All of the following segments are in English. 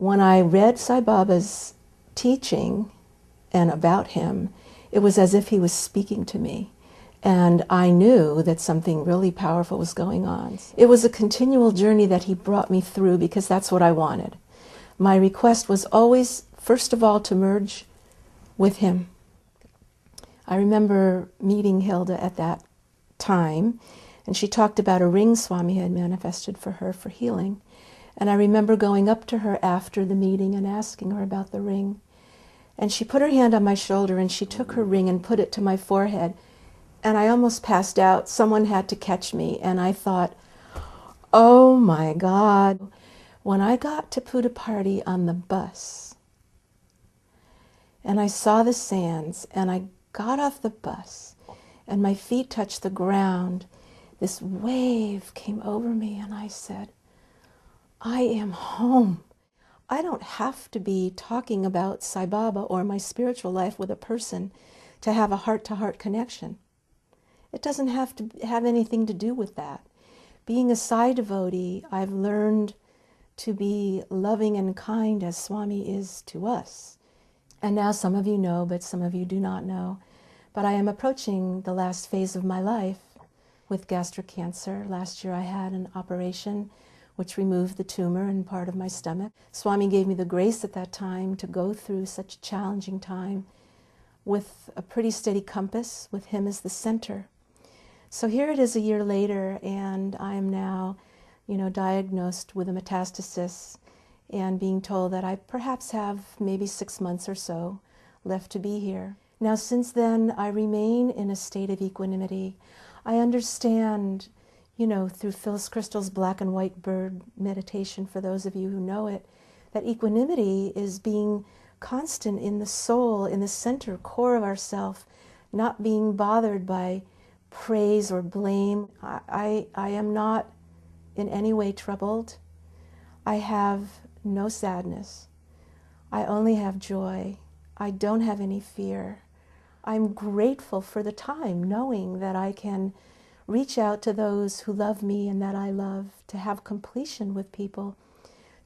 When I read Sai Baba's teaching and about him, it was as if he was speaking to me. And I knew that something really powerful was going on. It was a continual journey that he brought me through because that's what I wanted. My request was always, first of all, to merge with him. I remember meeting Hilda at that time, and she talked about a ring Swami had manifested for her for healing. And I remember going up to her after the meeting and asking her about the ring. And she put her hand on my shoulder and she took her ring and put it to my forehead. And I almost passed out. Someone had to catch me. And I thought, oh my God. When I got to Puttaparthi on the bus, and I saw the sands, and I got off the bus, and my feet touched the ground, this wave came over me, and I said, I am home. I don't have to be talking about Sai Baba or my spiritual life with a person to have a heart-to-heart connection. It doesn't have to have anything to do with that. Being a Sai devotee, I've learned to be loving and kind as Swami is to us. And now some of you know, but some of you do not know. But I am approaching the last phase of my life with gastric cancer. Last year I had an operation which removed the tumor in part of my stomach. Swami gave me the grace at that time to go through such a challenging time with a pretty steady compass, with him as the center. So here it is a year later, and I am now, diagnosed with a metastasis and being told that I perhaps have maybe 6 months or so left to be here. Now, since then, I remain in a state of equanimity. I understand, through Phyllis Crystal's black and white bird meditation, for those of you who know it, that equanimity is being constant in the soul, in the center core of ourself, not being bothered by praise or blame. I am not in any way troubled. I have no sadness. I only have joy. I don't have any fear. I'm grateful for the time knowing that I can reach out to those who love me and that I love, to have completion with people,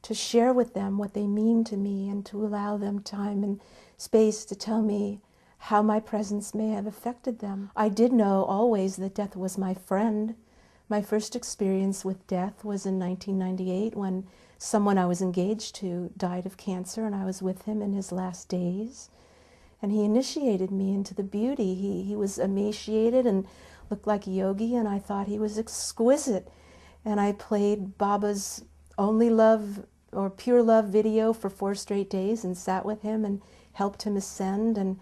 to share with them what they mean to me, and to allow them time and space to tell me how my presence may have affected them. I did know always that death was my friend. My first experience with death was in 1998 when someone I was engaged to died of cancer, and I was with him in his last days. And he initiated me into the beauty. He was emaciated and looked like a yogi, and I thought he was exquisite. And I played Baba's Only Love or Pure Love video for 4 straight days and sat with him and helped him ascend. And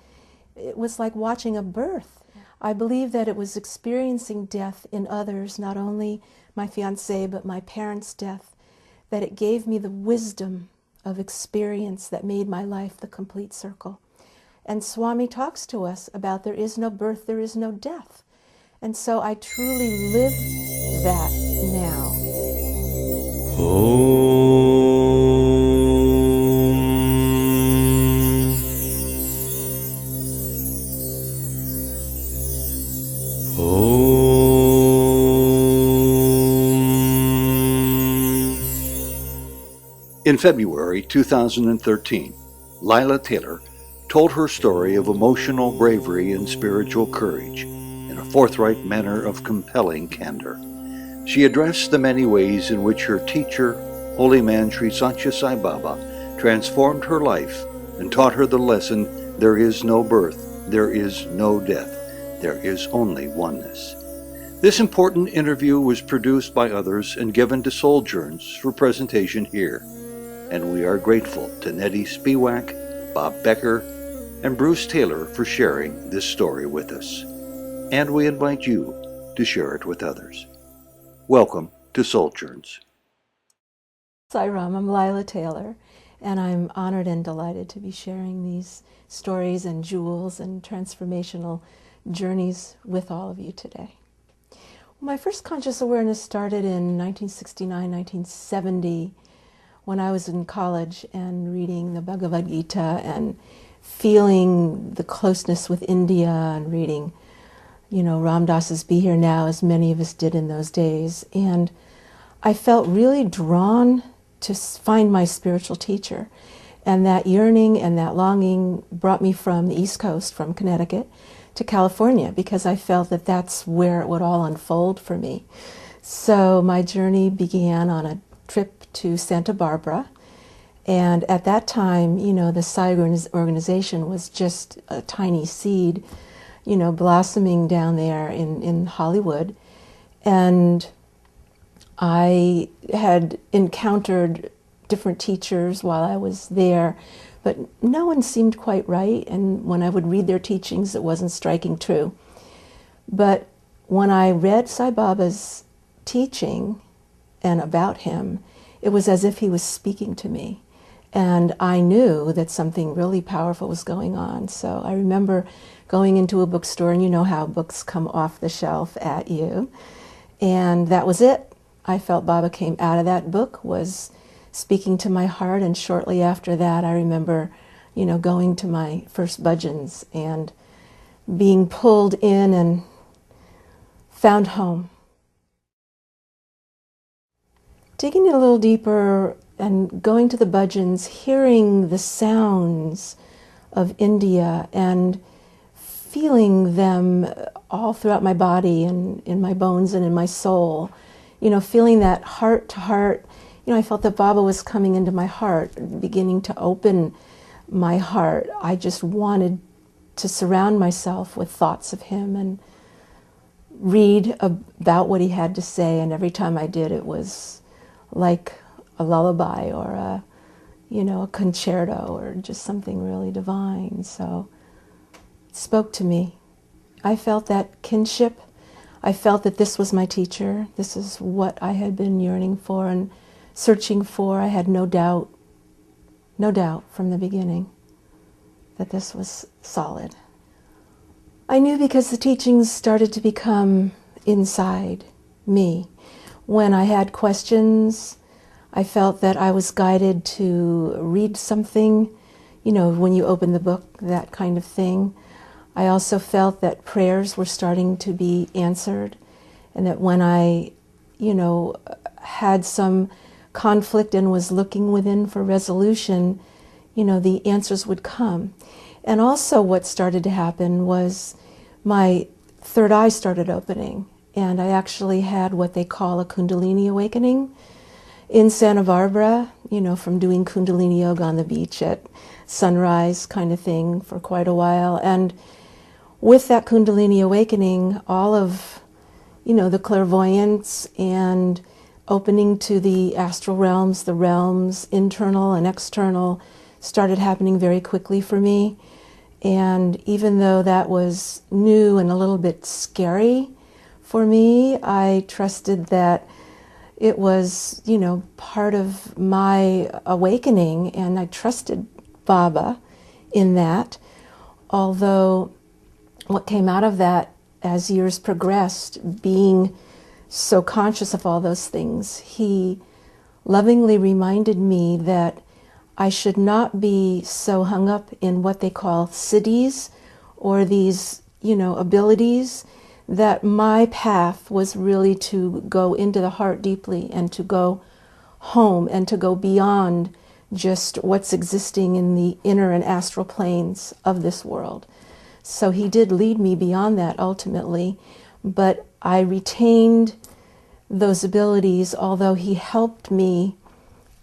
it was like watching a birth. I believe that it was experiencing death in others, not only my fiancé, but my parents' death, that it gave me the wisdom of experience that made my life the complete circle. And Swami talks to us about there is no birth, there is no death. And so I truly live that now. In February 2013, Lila Taylor told her story of emotional bravery and spiritual courage in a forthright manner of compelling candor. She addressed the many ways in which her teacher, holy man Sri Sathya Sai Baba, transformed her life and taught her the lesson, there is no birth, there is no death, there is only oneness. This important interview was produced by others and given to Souljourns for presentation here. And we are grateful to Nettie Spiewak, Bob Becker, and Bruce Taylor for sharing this story with us. And we invite you to share it with others. Welcome to Souljourns. Sai Ram, I'm Lila Taylor, and I'm honored and delighted to be sharing these stories and jewels and transformational journeys with all of you today. My first conscious awareness started in 1969, 1970, when I was in college and reading the Bhagavad Gita and feeling the closeness with India and reading, Ram Dass's Be Here Now, as many of us did in those days. And I felt really drawn find my spiritual teacher. And that yearning and that longing brought me from the East Coast, from Connecticut, to California, because I felt that that's where it would all unfold for me. So my journey began on a trip to Santa Barbara. And at that time, you know, the Sai organization was just a tiny seed, you know, blossoming down there in Hollywood. And I had encountered different teachers while I was there, but no one seemed quite right. And when I would read their teachings, it wasn't striking true. But when I read Sai Baba's teaching and about him, it was as if he was speaking to me. And I knew that something really powerful was going on. So I remember going into a bookstore, and you know how books come off the shelf at you. And that was it. I felt Baba came out of that book, was speaking to my heart, and shortly after that, I remember, you know, going to my first bhajans and being pulled in and found home. Digging a little deeper and going to the bhajans, hearing the sounds of India and feeling them all throughout my body and in my bones and in my soul, you know, feeling that heart to heart. You know, I felt that Baba was coming into my heart, beginning to open my heart. I just wanted to surround myself with thoughts of him and read about what he had to say. And every time I did, it was like a lullaby or a, you know, a concerto or just something really divine. So it spoke to me. I felt that kinship. I felt that this was my teacher. This is what I had been yearning for and searching for. I had no doubt from the beginning that this was solid. I knew because the teachings started to become inside me. When I had questions, I felt that I was guided to read something, you know, when you open the book, that kind of thing. I also felt that prayers were starting to be answered, and that when I, you know, had some conflict and was looking within for resolution, you know, the answers would come. And also what started to happen was my third eye started opening, and I actually had what they call a Kundalini awakening in Santa Barbara, you know, from doing Kundalini yoga on the beach at sunrise kind of thing for quite a while. And with that Kundalini awakening, all of, you know, the clairvoyance and opening to the astral realms, the realms, internal and external, started happening very quickly for me. And even though that was new and a little bit scary for me, I trusted that it was, you know, part of my awakening, and I trusted Baba in that. Although what came out of that as years progressed, being so conscious of all those things, he lovingly reminded me that I should not be so hung up in what they call siddhis, or these, you know, abilities, that my path was really to go into the heart deeply and to go home and to go beyond just what's existing in the inner and astral planes of this world. So he did lead me beyond that ultimately, but I retained those abilities, although he helped me,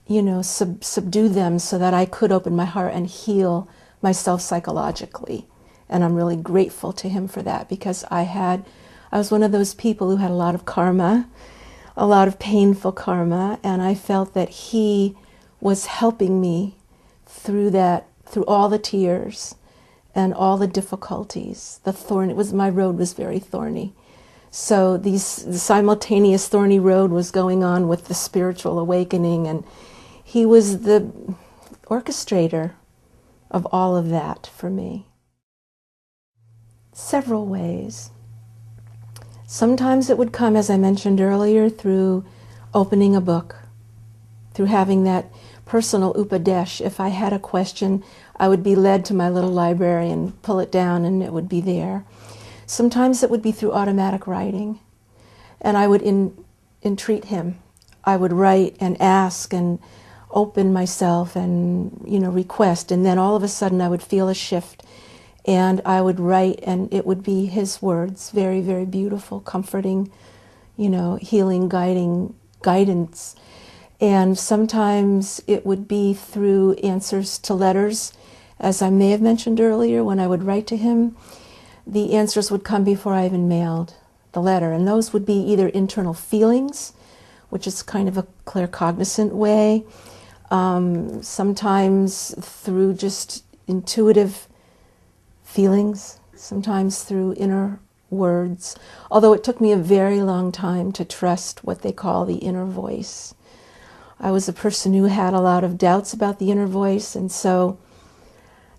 you know, subdue them so that I could open my heart and heal myself psychologically. And I'm really grateful to him for that, because I was one of those people who had a lot of karma, a lot of painful karma, and I felt that he was helping me through that, through all the tears and all the difficulties. My road was very thorny. So the simultaneous thorny road was going on with the spiritual awakening, and he was the orchestrator of all of that for me. Several ways. Sometimes it would come, as I mentioned earlier, through opening a book, through having that personal upadesh. If I had a question, I would be led to my little library and pull it down, and it would be there. Sometimes it would be through automatic writing, and I would entreat him. I would write and ask, and open myself and, request. And then all of a sudden I would feel a shift and I would write, and it would be his words, very, very beautiful, comforting, healing, guidance. And sometimes it would be through answers to letters, as I may have mentioned earlier. When I would write to him, the answers would come before I even mailed the letter. And those would be either internal feelings, which is kind of a claircognizant way, sometimes through just intuitive feelings, sometimes through inner words, although it took me a very long time to trust what they call the inner voice. I was a person who had a lot of doubts about the inner voice, and so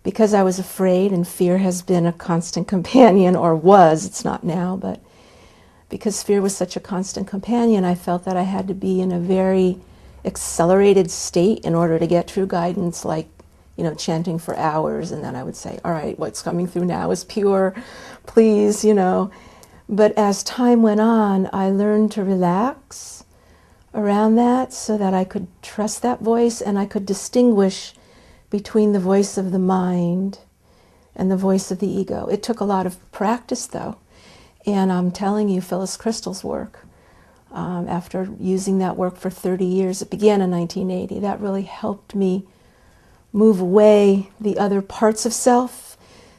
because I was afraid, and fear has been a constant companion, or was, it's not now, but because fear was such a constant companion, I felt that I had to be in a very accelerated state in order to get true guidance, like chanting for hours, and then I would say, all right, what's coming through now is pure, please, But as time went on, I learned to relax around that so that I could trust that voice, and I could distinguish between the voice of the mind and the voice of the ego. It took a lot of practice, though, and I'm telling you, Phyllis Crystal's work, after using that work for 30 years, it began in 1980, that really helped me move away the other parts of self,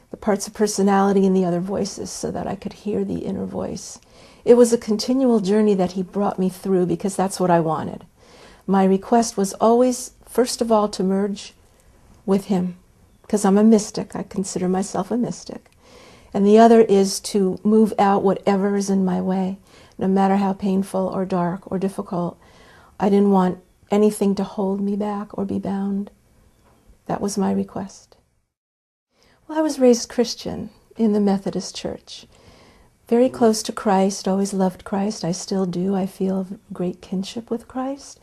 the parts of personality and the other voices, so that I could hear the inner voice. It was a continual journey that he brought me through because that's what I wanted. My request was always, first of all, to merge with him, because I'm a mystic. I consider myself a mystic. And the other is to move out whatever is in my way, no matter how painful or dark or difficult. I didn't want anything to hold me back or be bound. That was my request. Well, I was raised Christian in the Methodist Church. Very close to Christ, always loved Christ. I still do. I feel great kinship with Christ.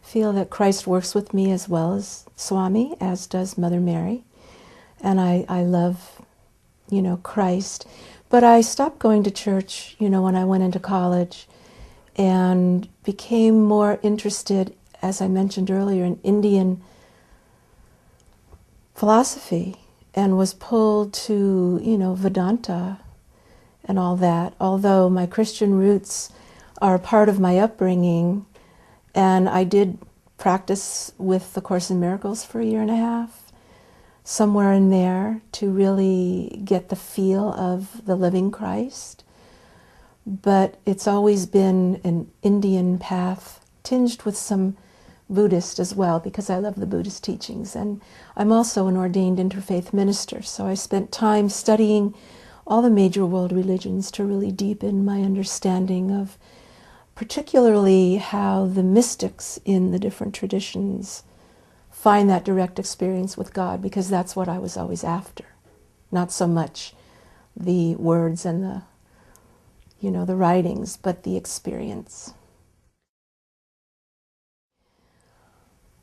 I feel that Christ works with me as well as Swami, as does Mother Mary. And I love, Christ. But I stopped going to church, when I went into college, and became more interested, as I mentioned earlier, in Indian philosophy, and was pulled to, Vedanta and all that, although my Christian roots are a part of my upbringing, and I did practice with the Course in Miracles for a year and a half, somewhere in there, to really get the feel of the living Christ. But it's always been an Indian path, tinged with some Buddhist as well, because I love the Buddhist teachings. And I'm also an ordained interfaith minister, so I spent time studying all the major world religions to really deepen my understanding of particularly how the mystics in the different traditions find that direct experience with God, because that's what I was always after. Not so much the words and the writings, but the experience.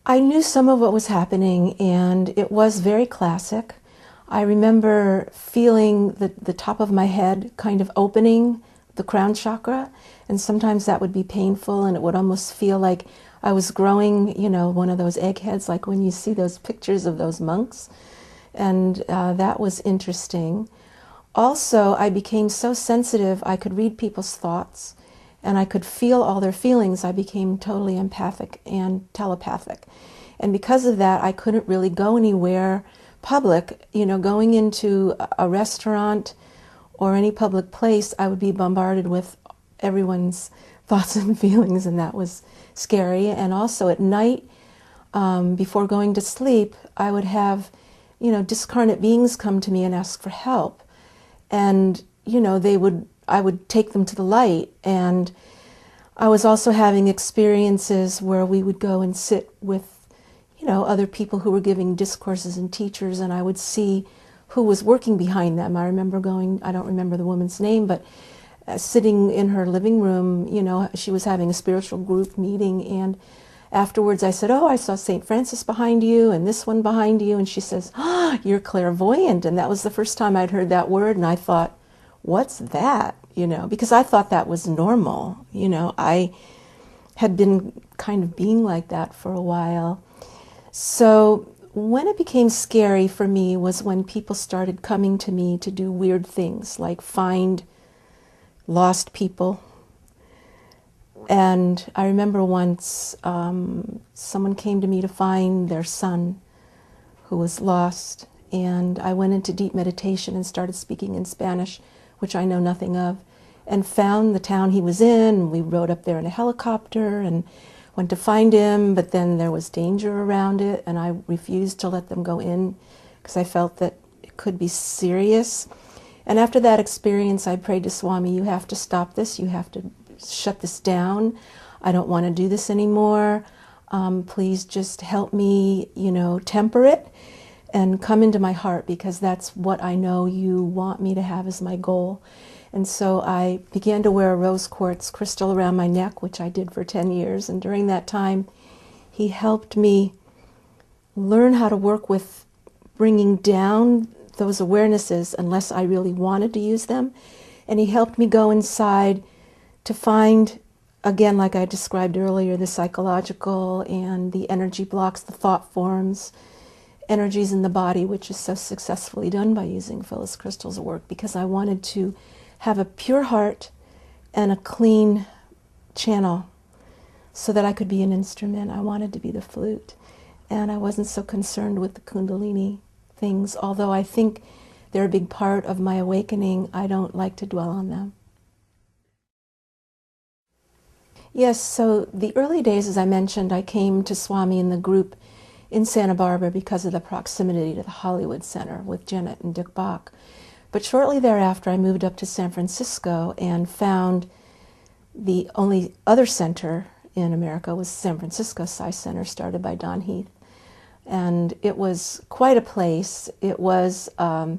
I knew some of what was happening, and it was very classic. I remember feeling the top of my head kind of opening, the crown chakra, and sometimes that would be painful, and it would almost feel like I was growing, one of those eggheads, like when you see those pictures of those monks, and that was interesting. Also, I became so sensitive, I could read people's thoughts, and I could feel all their feelings. I became totally empathic and telepathic. And because of that, I couldn't really go anywhere public. Going into a restaurant or any public place, I would be bombarded with everyone's thoughts and feelings, and that was scary. And also at night, before going to sleep, I would have, discarnate beings come to me and ask for help. And, I would take them to the light. And I was also having experiences where we would go and sit with, other people who were giving discourses and teachers, and I would see who was working behind them. I remember I don't remember the woman's name, but sitting in her living room, she was having a spiritual group meeting, and afterwards I said, oh, I saw St. Francis behind you and this one behind you, and she says, you're clairvoyant. And that was the first time I'd heard that word, and I thought, what's that? Because I thought that was normal. I had been kind of being like that for a while. So when it became scary for me was when people started coming to me to do weird things, like find lost people. And I remember once someone came to me to find their son who was lost, and I went into deep meditation and started speaking in Spanish, which I know nothing of, and found the town he was in. We rode up there in a helicopter and went to find him, but then there was danger around it, and I refused to let them go in because I felt that it could be serious. And after that experience, I prayed to Swami, you have to stop this, you have to shut this down. I don't want to do this anymore. Please just help me, temper it and come into my heart, because that's what I know you want me to have as my goal. And so I began to wear a rose quartz crystal around my neck, which I did for 10 years. And during that time, he helped me learn how to work with bringing down those awarenesses unless I really wanted to use them. And he helped me go inside to find, again, like I described earlier, the psychological and the energy blocks, the thought forms, energies in the body, which is so successfully done by using Phyllis Crystal's work, because I wanted to have a pure heart and a clean channel so that I could be an instrument. I wanted to be the flute. And I wasn't so concerned with the Kundalini things, although I think they're a big part of my awakening. I don't like to dwell on them. Yes, so the early days, as I mentioned, I came to Swami in the group in Santa Barbara because of the proximity to the Hollywood Center with Janet and Dick Bach. But shortly thereafter, I moved up to San Francisco and found the only other center in America was San Francisco Sai Center, started by Don Heath. And it was quite a place. It was, a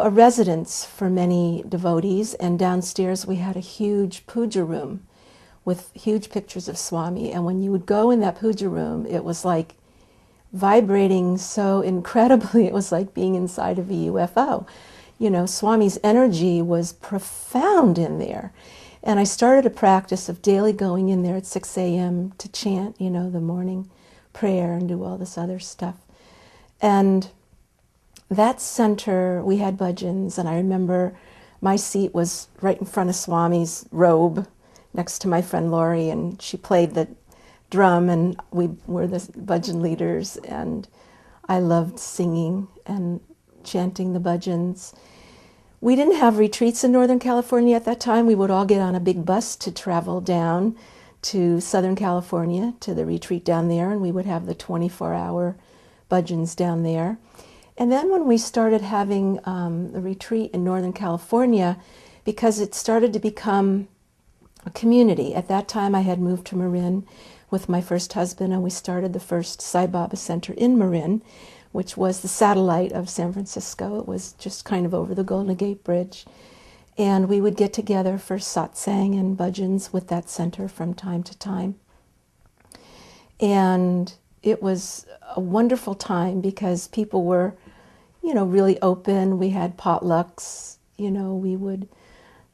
residence for many devotees. And downstairs we had a huge puja room with huge pictures of Swami. And when you would go in that puja room, it was like vibrating so incredibly. It was like being inside of a UFO. Swami's energy was profound in there. And I started a practice of daily going in there at 6 a.m. to chant, the morning prayer and do all this other stuff. And that center, we had bhajans, and I remember my seat was right in front of Swami's robe next to my friend Lori, and she played the drum, and we were the bhajan leaders, and I loved singing and chanting the bhajans. We didn't have retreats in Northern California at that time. We would all get on a big bus to travel down to Southern California, to the retreat down there, and we would have the 24-hour bhajans down there. And then when we started having the retreat in Northern California, because it started to become a community. At that time, I had moved to Marin with my first husband, and we started the first Sai Baba Center in Marin, which was the satellite of San Francisco. It was just kind of over the Golden Gate Bridge. And we would get together for satsang and bhajans with that center from time to time. And it was a wonderful time because people were, really open. We had potlucks, we would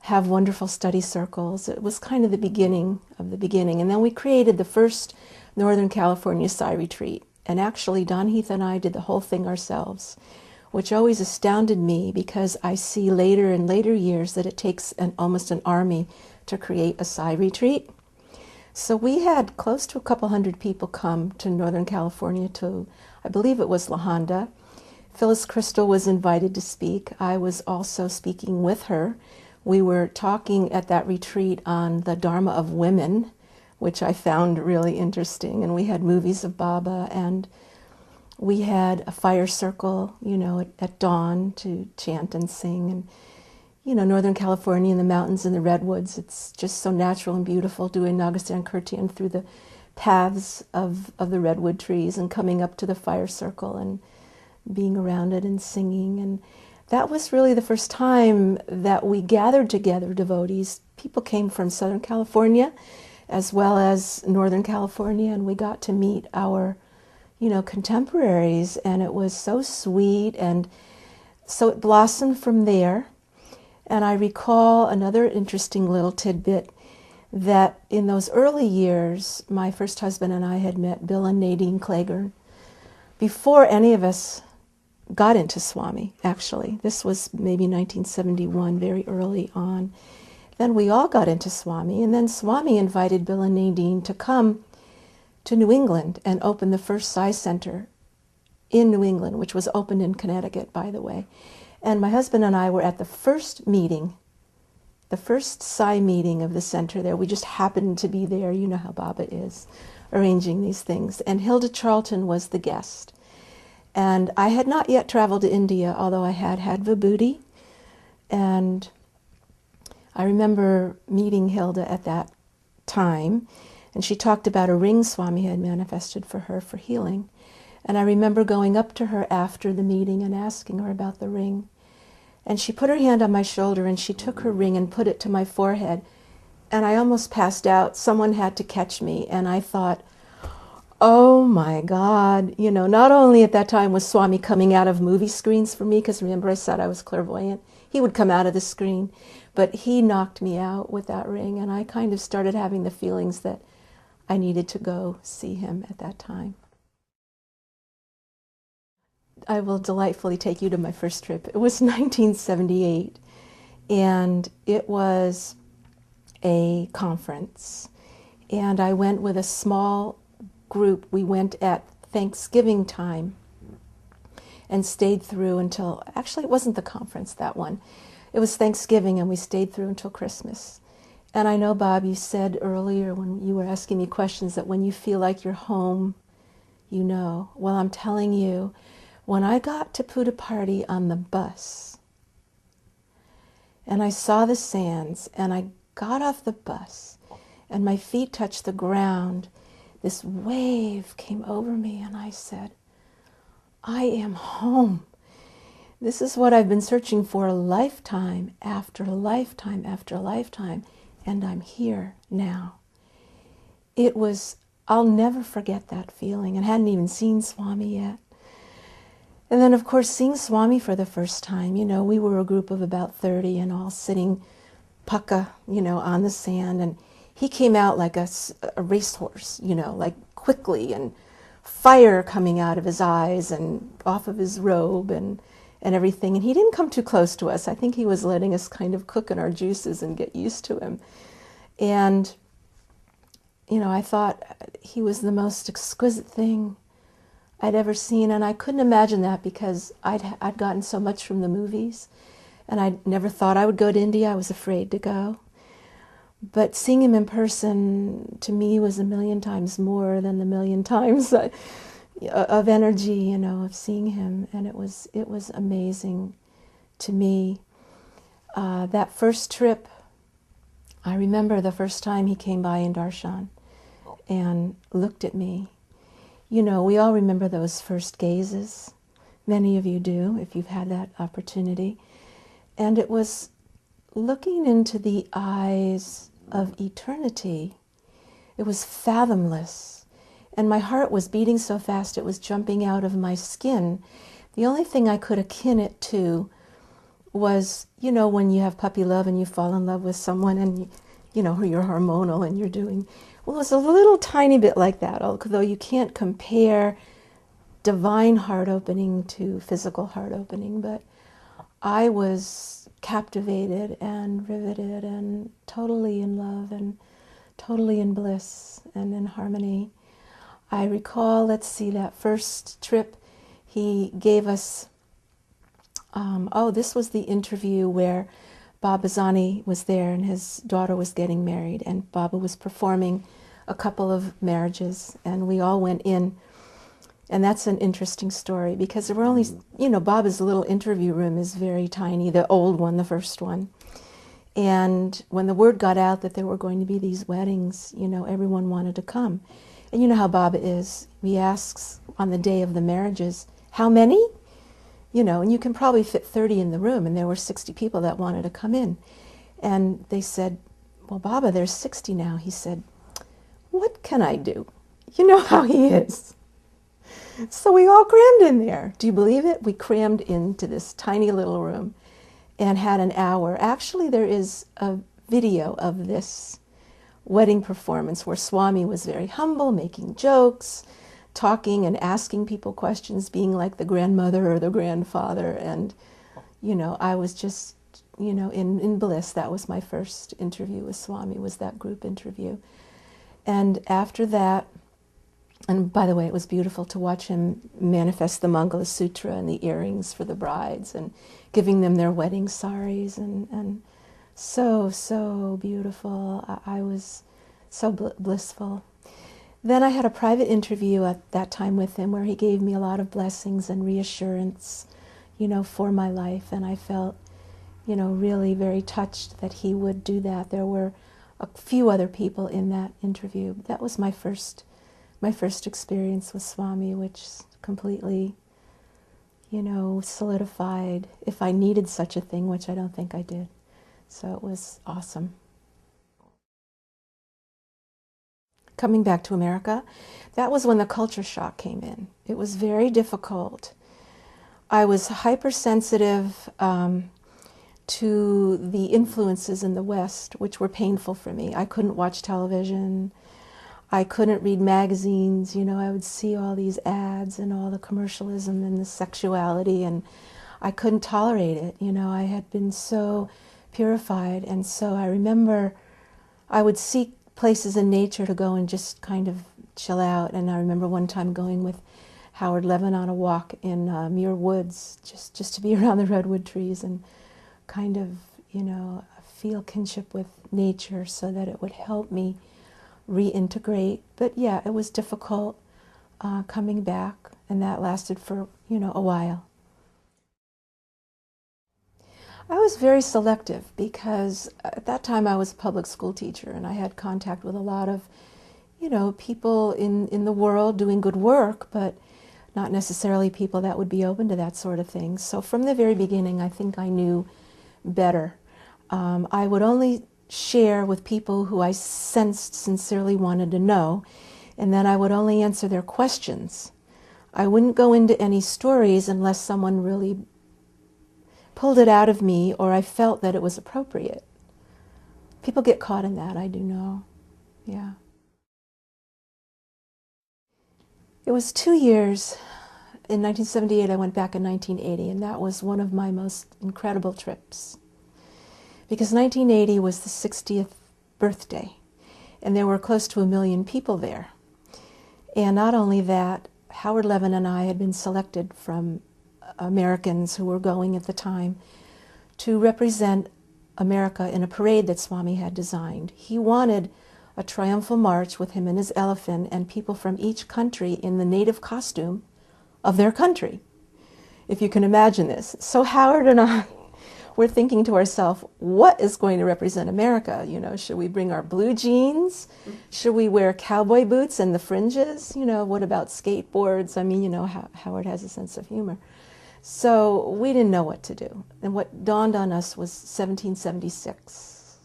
have wonderful study circles. It was kind of the beginning of the beginning. And then we created the first Northern California Sai retreat. And actually, Don Heath and I did the whole thing ourselves, which always astounded me because I see later in later years that it takes almost an army to create a Sai retreat. So we had close to a couple hundred people come to Northern California to, I believe it was La Honda. Phyllis Crystal was invited to speak. I was also speaking with her. We were talking at that retreat on the Dharma of women, which I found really interesting. And we had movies of Baba, and we had a fire circle, at dawn to chant and sing. And, Northern California and the mountains and the redwoods, it's just so natural and beautiful doing Nagastan Kirtan through the paths of the redwood trees and coming up to the fire circle and being around it and singing. And that was really the first time that we gathered together devotees. People came from Southern California as well as Northern California, and we got to meet our, contemporaries, and it was so sweet. And so it blossomed from there. And I recall another interesting little tidbit that in those early years, my first husband and I had met Bill and Nadine Claiborne, before any of us got into Swami, actually. This was maybe 1971, very early on. Then we all got into Swami, and then Swami invited Bill and Nadine to come to New England and open the first Sai Center in New England, which was opened in Connecticut, by the way. And my husband and I were at the first meeting, the first Sai meeting of the center there. We just happened to be there. You know how Baba is, arranging these things. And Hilda Charlton was the guest. And I had not yet traveled to India, although I had had vibhuti. And I remember meeting Hilda at that time, and she talked about a ring Swami had manifested for her for healing. And I remember going up to her after the meeting and asking her about the ring. And she put her hand on my shoulder and she took her ring and put it to my forehead. And I almost passed out. Someone had to catch me. And I thought, oh my God, you know, not only at that time was Swami coming out of movie screens for me, because remember I said I was clairvoyant. He would come out of the screen, but he knocked me out with that ring. And I kind of started having the feelings that I needed to go see him at that time. I will delightfully take you to my first trip. It was 1978, and it was a conference. And I went with a small group. We went at Thanksgiving time and stayed through until, actually it wasn't the conference, that one. It was Thanksgiving, and we stayed through until Christmas. And I know, Bob, you said earlier when you were asking me questions that when you feel like you're home, you know. Well, I'm telling you, when I got to Puttaparthi on the bus, and I saw the sands, and I got off the bus, and my feet touched the ground, this wave came over me, and I said, I am home. This is what I've been searching for lifetime after lifetime after lifetime, and I'm here now. It was, I'll never forget that feeling, and hadn't even seen Swami yet. And then, of course, seeing Swami for the first time, you know, we were a group of about 30 and all sitting pucka, you know, on the sand. And he came out like a racehorse, you know, like quickly, and fire coming out of his eyes and off of his robe and everything. And he didn't come too close to us. I think he was letting us kind of cook in our juices and get used to him. And, you know, I thought he was the most exquisite thing I'd ever seen, and I couldn't imagine that because I'd gotten so much from the movies, and I never thought I would go to India. I was afraid to go. But seeing him in person, to me, was a million times more than the million times of energy, you know, of seeing him, and it was amazing to me. That first trip, I remember the first time he came by in darshan and looked at me. You know, we all remember those first gazes. Many of you do, if you've had that opportunity. And it was looking into the eyes of eternity. It was fathomless. And my heart was beating so fast it was jumping out of my skin. The only thing I could akin it to was, you know, when you have puppy love and you fall in love with someone and, you know, you're hormonal and you're doing... Well, it was a little tiny bit like that, although you can't compare divine heart opening to physical heart opening, but I was captivated and riveted and totally in love and totally in bliss and in harmony. I recall, let's see, that first trip he gave us, this was the interview where Baba Zani was there and his daughter was getting married, and Baba was performing a couple of marriages, and we all went in. And that's an interesting story because there were only, you know, Baba's little interview room is very tiny, the old one, the first one. And when the word got out that there were going to be these weddings, you know, everyone wanted to come. And you know how Baba is. He asks on the day of the marriages, how many? You know, and you can probably fit 30 in the room, and there were 60 people that wanted to come in. And they said, well, Baba, there's 60 now. He said, what can I do? You know how he is. So we all crammed in there. Do you believe it? We crammed into this tiny little room and had an hour. Actually, there is a video of this wedding performance where Swami was very humble, making jokes, talking and asking people questions, being like the grandmother or the grandfather. And, I was just, in bliss. That was my first interview with Swami, was that group interview. And after that, and by the way, it was beautiful to watch him manifest the Mangala Sutra and the earrings for the brides and giving them their wedding saris, and so beautiful. I was so blissful. Then I had a private interview at that time with him where he gave me a lot of blessings and reassurance, for my life. And I felt, really very touched that he would do that. There were a few other people in that interview. That was my first experience with Swami, which completely, solidified, if I needed such a thing, which I don't think I did. So it was awesome. Coming back to America, that was when the culture shock came in. It was very difficult. I was hypersensitive to the influences in the West, which were painful for me. I couldn't watch television. I couldn't read magazines. I would see all these ads and all the commercialism and the sexuality, and I couldn't tolerate it. I had been so purified, and so I remember I would seek places in nature to go and just kind of chill out. And I remember one time going with Howard Levin on a walk in Muir Woods, just to be around the redwood trees and kind of, feel kinship with nature so that it would help me reintegrate. But yeah, it was difficult coming back, and that lasted for, a while. I was very selective because at that time I was a public school teacher, and I had contact with a lot of, people in the world doing good work, but not necessarily people that would be open to that sort of thing. So from the very beginning, I think I knew better. I would only share with people who I sensed sincerely wanted to know, and then I would only answer their questions. I wouldn't go into any stories unless someone really pulled it out of me or I felt that it was appropriate. People get caught in that, I do know. Yeah. It was 2 years. In 1978, I went back in 1980, and that was one of my most incredible trips. Because 1980 was the 60th birthday, and there were close to 1 million people there. And not only that, Howard Levin and I had been selected from Americans who were going at the time to represent America in a parade that Swami had designed. He wanted a triumphal march with him and his elephant and people from each country in the native costume of their country, if you can imagine this. So Howard and I were thinking to ourselves, what is going to represent America? Should we bring our blue jeans? Should we wear cowboy boots and the fringes? What about skateboards? I mean, Howard has a sense of humor. So we didn't know what to do. And what dawned on us was 1776.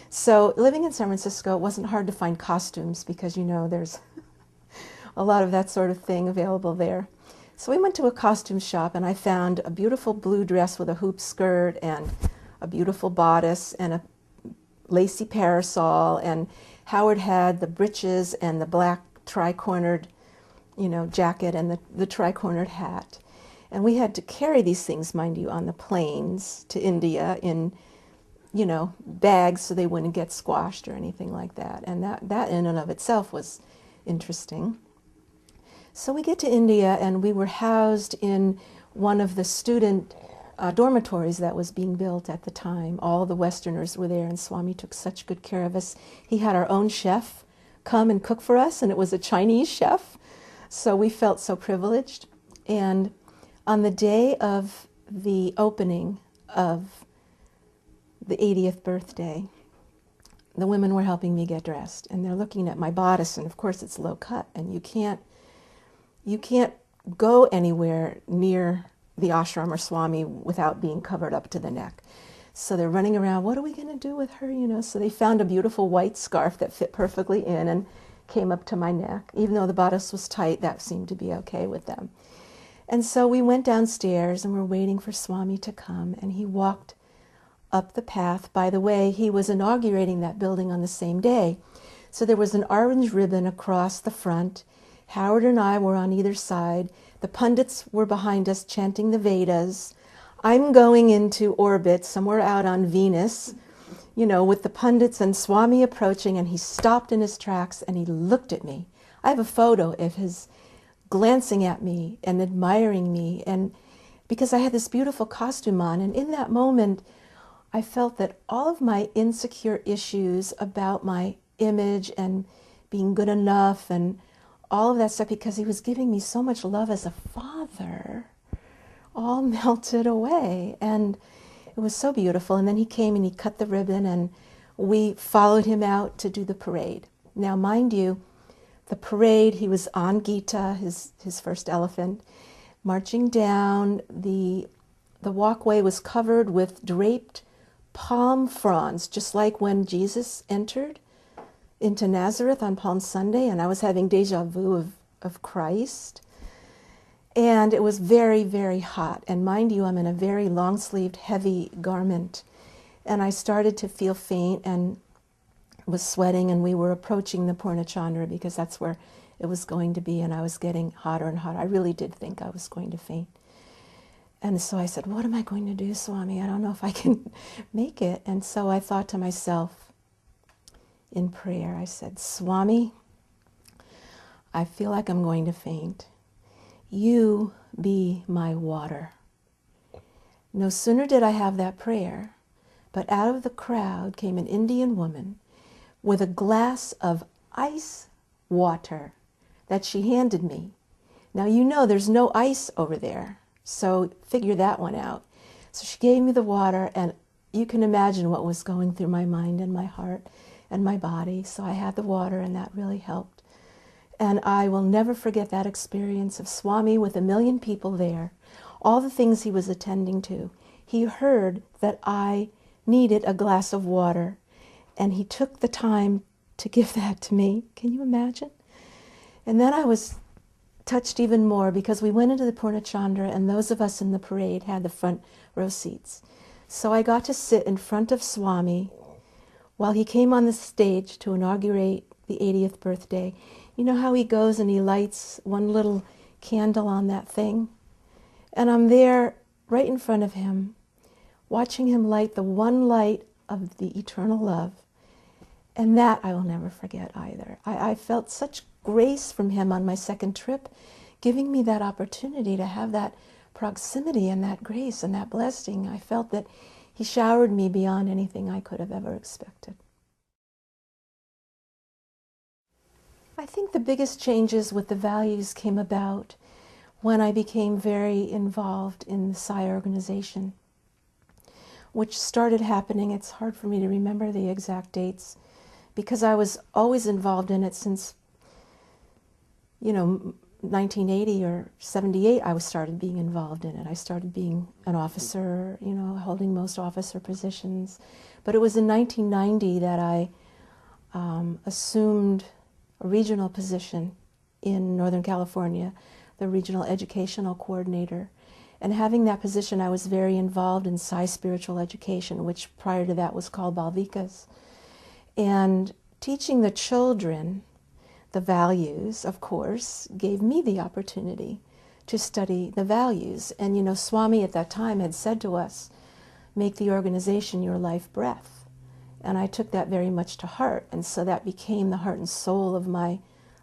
So living in San Francisco, it wasn't hard to find costumes because, there's a lot of that sort of thing available there. So we went to a costume shop, and I found a beautiful blue dress with a hoop skirt and a beautiful bodice and a lacy parasol. And Howard had the breeches and the black tri-cornered, jacket and the tri-cornered hat. And we had to carry these things, mind you, on the planes to India in, bags so they wouldn't get squashed or anything like that. And that in and of itself was interesting. So we get to India, and we were housed in one of the student dormitories that was being built at the time. All the Westerners were there, and Swami took such good care of us. He had our own chef come and cook for us, and it was a Chinese chef. So we felt so privileged. And on the day of the opening of the 80th birthday, the women were helping me get dressed, and they're looking at my bodice, and of course it's low cut, and you can't go anywhere near the ashram or Swami without being covered up to the neck. So they're running around, what are we going to do with her, So they found a beautiful white scarf that fit perfectly in and came up to my neck. Even though the bodice was tight, that seemed to be okay with them. And so we went downstairs and were waiting for Swami to come, and he walked up the path. By the way, he was inaugurating that building on the same day. So there was an orange ribbon across the front, Howard and I were on either side. The pundits were behind us chanting the Vedas. I'm going into orbit somewhere out on Venus, with the pundits and Swami approaching, and he stopped in his tracks and he looked at me. I have a photo of his glancing at me and admiring me, and because I had this beautiful costume on, and in that moment I felt that all of my insecure issues about my image and being good enough and all of that stuff, because he was giving me so much love as a father, all melted away. And it was so beautiful. And then he came and he cut the ribbon, and we followed him out to do the parade. Now, mind you, the parade, he was on Gita, his first elephant, marching down. The walkway was covered with draped palm fronds, just like when Jesus entered into Nazareth on Palm Sunday, and I was having deja vu of Christ. And it was very, very hot. And mind you, I'm in a very long-sleeved, heavy garment. And I started to feel faint and was sweating, and we were approaching the Purnachandra because that's where it was going to be, and I was getting hotter and hotter. I really did think I was going to faint. And so I said, what am I going to do, Swami? I don't know if I can make it. And so I thought to myself in prayer, I said, Swami, I feel like I'm going to faint. You be my water. No sooner did I have that prayer, but out of the crowd came an Indian woman with a glass of ice water that she handed me. Now, there's no ice over there, so figure that one out. So she gave me the water, and you can imagine what was going through my mind and my heart and my body. So I had the water, and that really helped. And I will never forget that experience of Swami with 1 million people there, all the things he was attending to. He heard that I needed a glass of water, and he took the time to give that to me. Can you imagine? And then I was touched even more because we went into the Purnachandra, and those of us in the parade had the front row seats. So I got to sit in front of Swami while he came on the stage to inaugurate the 80th birthday. You know how he goes and he lights one little candle on that thing? And I'm there right in front of him, watching him light the one light of the eternal love. And that I will never forget either. I felt such grace from him on my second trip, giving me that opportunity to have that proximity and that grace and that blessing. I felt that he showered me beyond anything I could have ever expected. I think the biggest changes with the values came about when I became very involved in the Sai organization, which started happening. It's hard for me to remember the exact dates because I was always involved in it since, 1980 or 78, I started being involved in it. I started being an officer, holding most officer positions. But it was in 1990 that I assumed a regional position in Northern California, the regional educational coordinator. And having that position, I was very involved in Sai spiritual education, which prior to that was called Balvikas. And teaching the children the values, of course, gave me the opportunity to study the values. And Swami at that time had said to us, make the organization your life breath. And I took that very much to heart. And so that became the heart and soul of my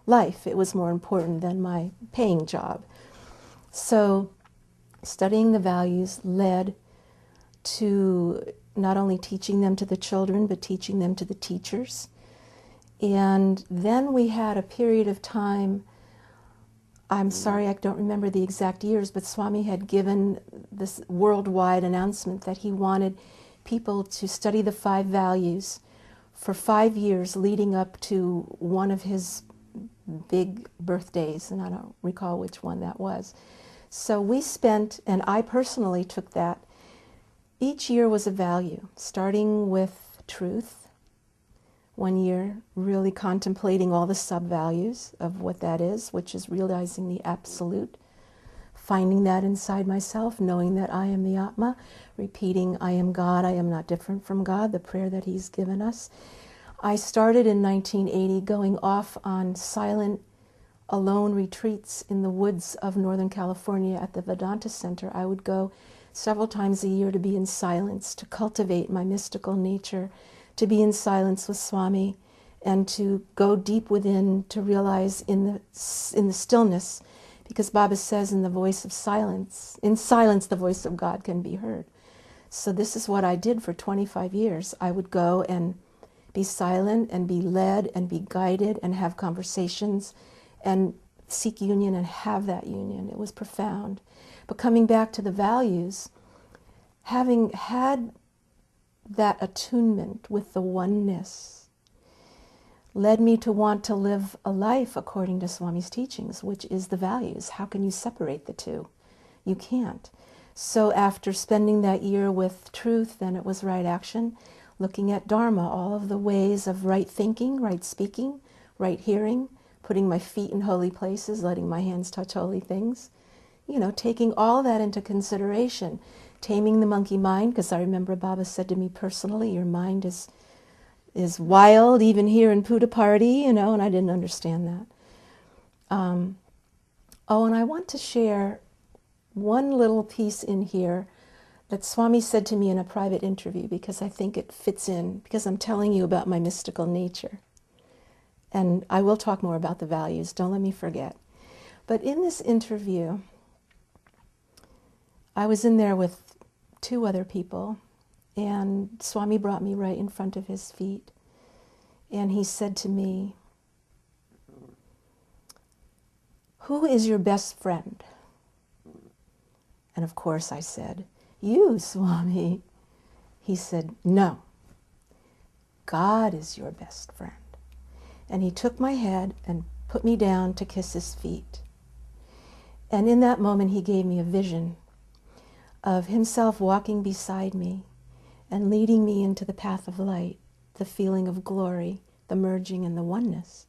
life. It was more important than my paying job. So studying the values led to not only teaching them to the children, but teaching them to the teachers. And then we had a period of time, I'm sorry, I don't remember the exact years, but Swami had given this worldwide announcement that he wanted people to study the 5 values for 5 years leading up to one of his big birthdays, and I don't recall which one that was. So we spent, and I personally took that, each year was a value, starting with truth. 1 year, really contemplating all the sub-values of what that is, which is realizing the absolute, finding that inside myself, knowing that I am the Atma, repeating, I am God, I am not different from God, the prayer that He's given us. I started in 1980 going off on silent alone retreats in the woods of Northern California at the Vedanta Center. I would go several times a year to be in silence, to cultivate my mystical nature, to be in silence with Swami, and to go deep within to realize in the stillness, because Baba says in silence the voice of God can be heard. So this is what I did for 25 years. I would go and be silent and be led and be guided and have conversations and seek union and have that union. It was profound. But coming back to the values, having had that attunement with the oneness led me to want to live a life according to Swami's teachings, which is the values. How can you separate the two? You can't. So after spending that year with truth, then it was right action, looking at Dharma, all of the ways of right thinking, right speaking, right hearing, putting my feet in holy places, letting my hands touch holy things, taking all that into consideration, taming the monkey mind, because I remember Baba said to me personally, your mind is wild, even here in Puta Party, and I didn't understand that. And I want to share one little piece in here that Swami said to me in a private interview, because I think it fits in, because I'm telling you about my mystical nature. And I will talk more about the values, don't let me forget. But in this interview, I was in there with 2 other people, and Swami brought me right in front of his feet. And he said to me, "Who is your best friend?" And of course I said, "You, Swami." He said, "No, God is your best friend." And he took my head and put me down to kiss his feet. And in that moment he gave me a vision of himself walking beside me and leading me into the path of light, the feeling of glory, the merging and the oneness.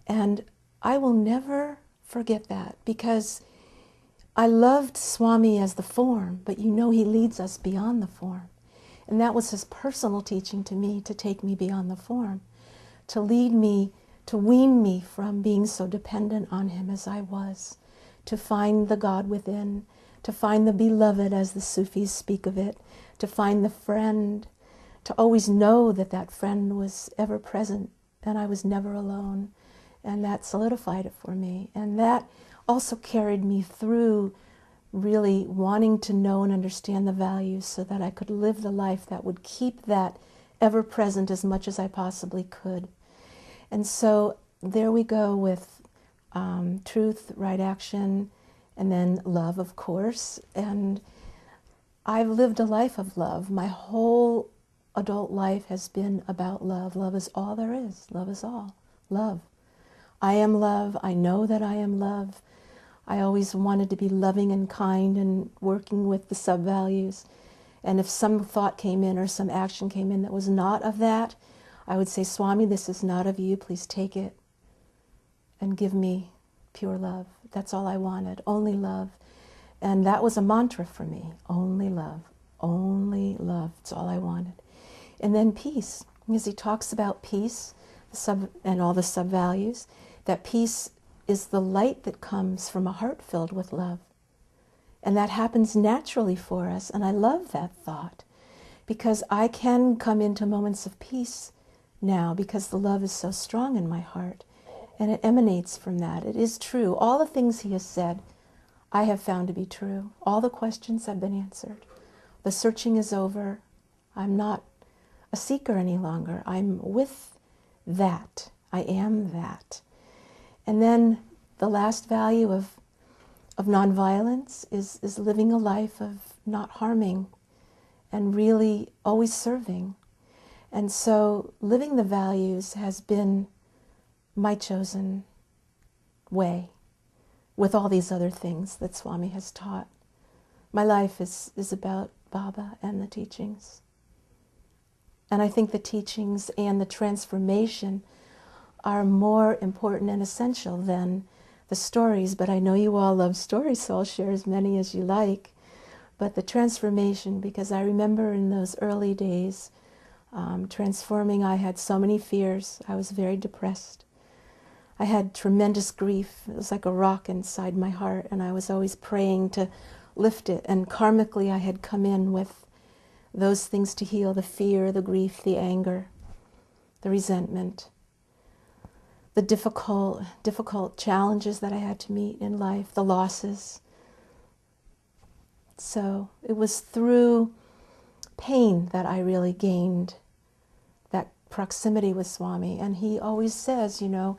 And I will never forget that, because I loved Swami as the form, but he leads us beyond the form. And that was his personal teaching to me, to take me beyond the form, to lead me, to wean me from being so dependent on him as I was, to find the God within, to find the beloved, as the Sufis speak of it, to find the friend, to always know that that friend was ever present and I was never alone. And that solidified it for me. And that also carried me through really wanting to know and understand the values so that I could live the life that would keep that ever present as much as I possibly could. And so there we go with truth, right action, and then love, of course. And I've lived a life of love. My whole adult life has been about love. Love is all there is. Love is all. Love. I am love. I know that I am love. I always wanted to be loving and kind and working with the sub-values. And if some thought came in or some action came in that was not of that, I would say, "Swami, this is not of you. Please take it and give me pure love." That's all I wanted, only love. And that was a mantra for me, only love, only love. That's all I wanted. And then peace, because he talks about peace and all the sub-values, that peace is the light that comes from a heart filled with love. And that happens naturally for us. And I love that thought, because I can come into moments of peace now because the love is so strong in my heart. And it emanates from that. It is true. All the things he has said, I have found to be true. All the questions have been answered. The searching is over. I'm not a seeker any longer. I'm with that. I am that. And then the last value of nonviolence is living a life of not harming and really always serving. And so living the values has been my chosen way, with all these other things that Swami has taught. My life is about Baba and the teachings. And I think the teachings and the transformation are more important and essential than the stories. But I know you all love stories, so I'll share as many as you like. But the transformation, because I remember in those early days, transforming, I had so many fears. I was very depressed. I had tremendous grief. It was like a rock inside my heart, and I was always praying to lift it. And karmically, I had come in with those things to heal: the fear, the grief, the anger, the resentment, the difficult challenges that I had to meet in life, the losses. So it was through pain that I really gained that proximity with Swami. And he always says, you know,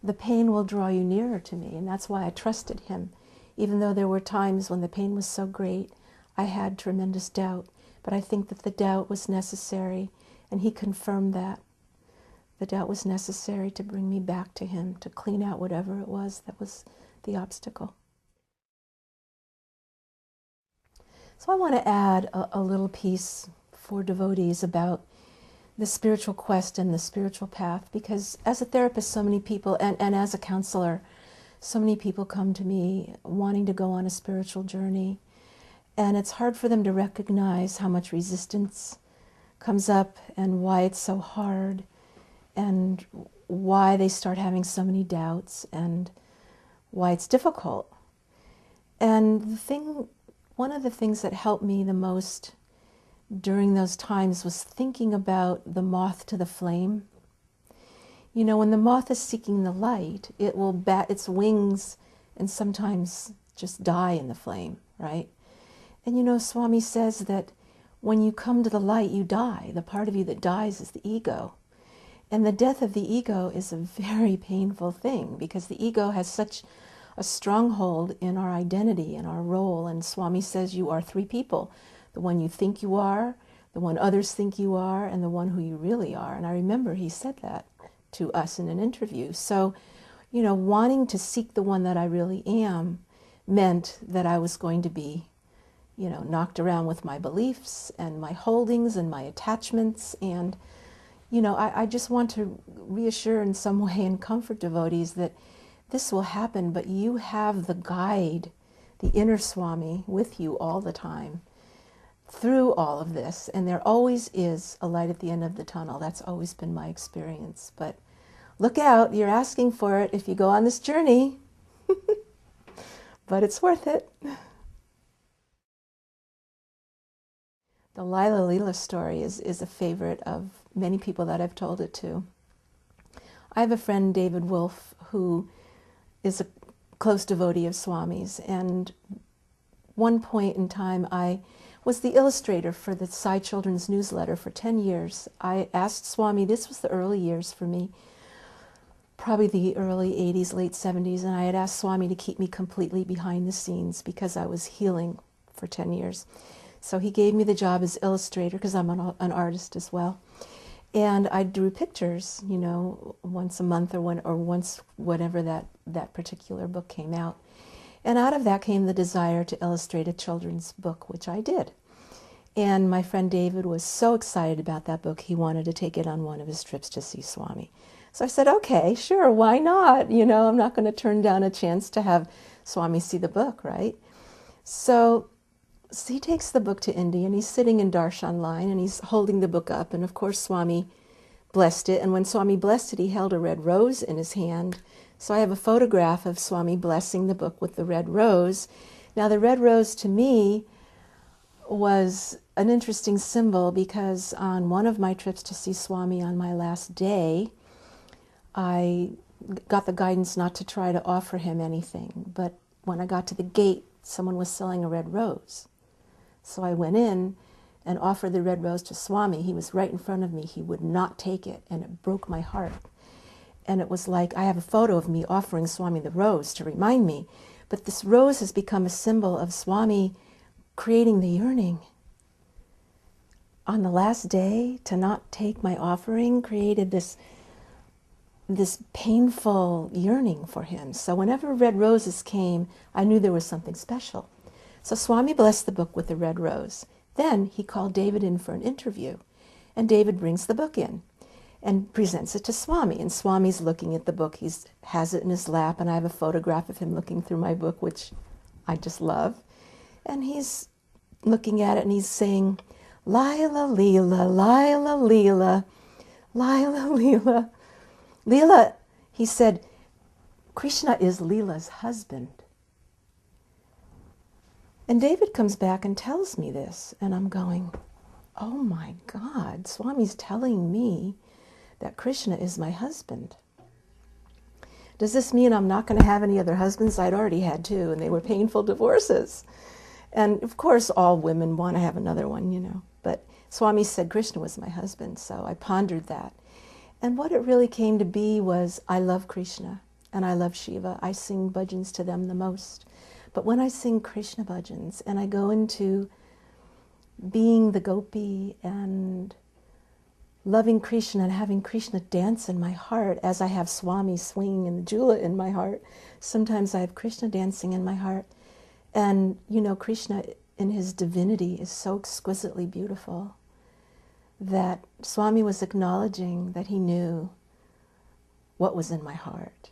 the pain will draw you nearer to me. And that's why I trusted him. Even though there were times when the pain was so great, I had tremendous doubt. But I think that the doubt was necessary, and he confirmed that. The doubt was necessary to bring me back to him, to clean out whatever it was that was the obstacle. So I want to add a little piece for devotees about the spiritual quest and the spiritual path, because as a therapist, so many people, and as a counselor, so many people come to me wanting to go on a spiritual journey, and it's hard for them to recognize how much resistance comes up and why it's so hard and why they start having so many doubts and why it's difficult. And one of the things that helped me the most during those times was thinking about the moth to the flame. You know, when the moth is seeking the light, it will bat its wings and sometimes just die in the flame, right? And you know, Swami says that when you come to the light, you die. The part of you that dies is the ego. And the death of the ego is a very painful thing, because the ego has such a stronghold in our identity and our role. And Swami says you are three people: the one you think you are, the one others think you are, and the one who you really are. And I remember he said that to us in an interview. So, you know, wanting to seek the one that I really am meant that I was going to be, you know, knocked around with my beliefs and my holdings and my attachments. And, you know, I just want to reassure in some way and comfort devotees that this will happen, but you have the guide, the inner Swami, with you all the time through all of this. And there always is a light at the end of the tunnel. That's always been my experience. But look out, you're asking for it if you go on this journey. But it's worth it. The Lila story is a favorite of many people that I've told it to. I have a friend, David Wolf, who is a close devotee of Swami's, and one point in time I was the illustrator for the Sai Children's newsletter for 10 years. I asked Swami, this was the early years for me, probably the early 80s, late 70s, and I had asked Swami to keep me completely behind the scenes because I was healing for 10 years. So he gave me the job as illustrator, because I'm an artist as well. And I drew pictures, you know, once a month or once whenever that particular book came out. And out of that came the desire to illustrate a children's book, which I did. And my friend David was so excited about that book, he wanted to take it on one of his trips to see Swami. So I said, okay, sure, why not? You know, I'm not going to turn down a chance to have Swami see the book, right? So he takes the book to India, and he's sitting in Darshan line, and he's holding the book up, and of course Swami blessed it. And when Swami blessed it, he held a red rose in his hand. So I have a photograph of Swami blessing the book with the red rose. Now the red rose to me was an interesting symbol, because on one of my trips to see Swami on my last day, I got the guidance not to try to offer him anything. But when I got to the gate, someone was selling a red rose. So I went in and offered the red rose to Swami. He was right in front of me. He would not take it, and it broke my heart. And it was like, I have a photo of me offering Swami the rose to remind me. But this rose has become a symbol of Swami creating the yearning. On the last day, to not take my offering created this painful yearning for him. So whenever red roses came, I knew there was something special. So Swami blessed the book with the red rose. Then he called David in for an interview, and David brings the book in and presents it to Swami. And Swami's looking at the book. He has it in his lap, and I have a photograph of him looking through my book, which I just love. And he's looking at it, and he's saying, Lila, Lila, Lila, Lila, Lila, Lila. Lila, he said, Krishna is Lila's husband. And David comes back and tells me this, and I'm going, oh my God, Swami's telling me that Krishna is my husband. Does this mean I'm not going to have any other husbands? I'd already had two, and they were painful divorces. And of course, all women want to have another one, you know. But Swami said Krishna was my husband, so I pondered that. And what it really came to be was, I love Krishna, and I love Shiva. I sing bhajans to them the most. But when I sing Krishna bhajans, and I go into being the gopi and loving Krishna and having Krishna dance in my heart, as I have Swami swinging in the jhula in my heart, sometimes I have Krishna dancing in my heart. And, you know, Krishna in his divinity is so exquisitely beautiful that Swami was acknowledging that he knew what was in my heart.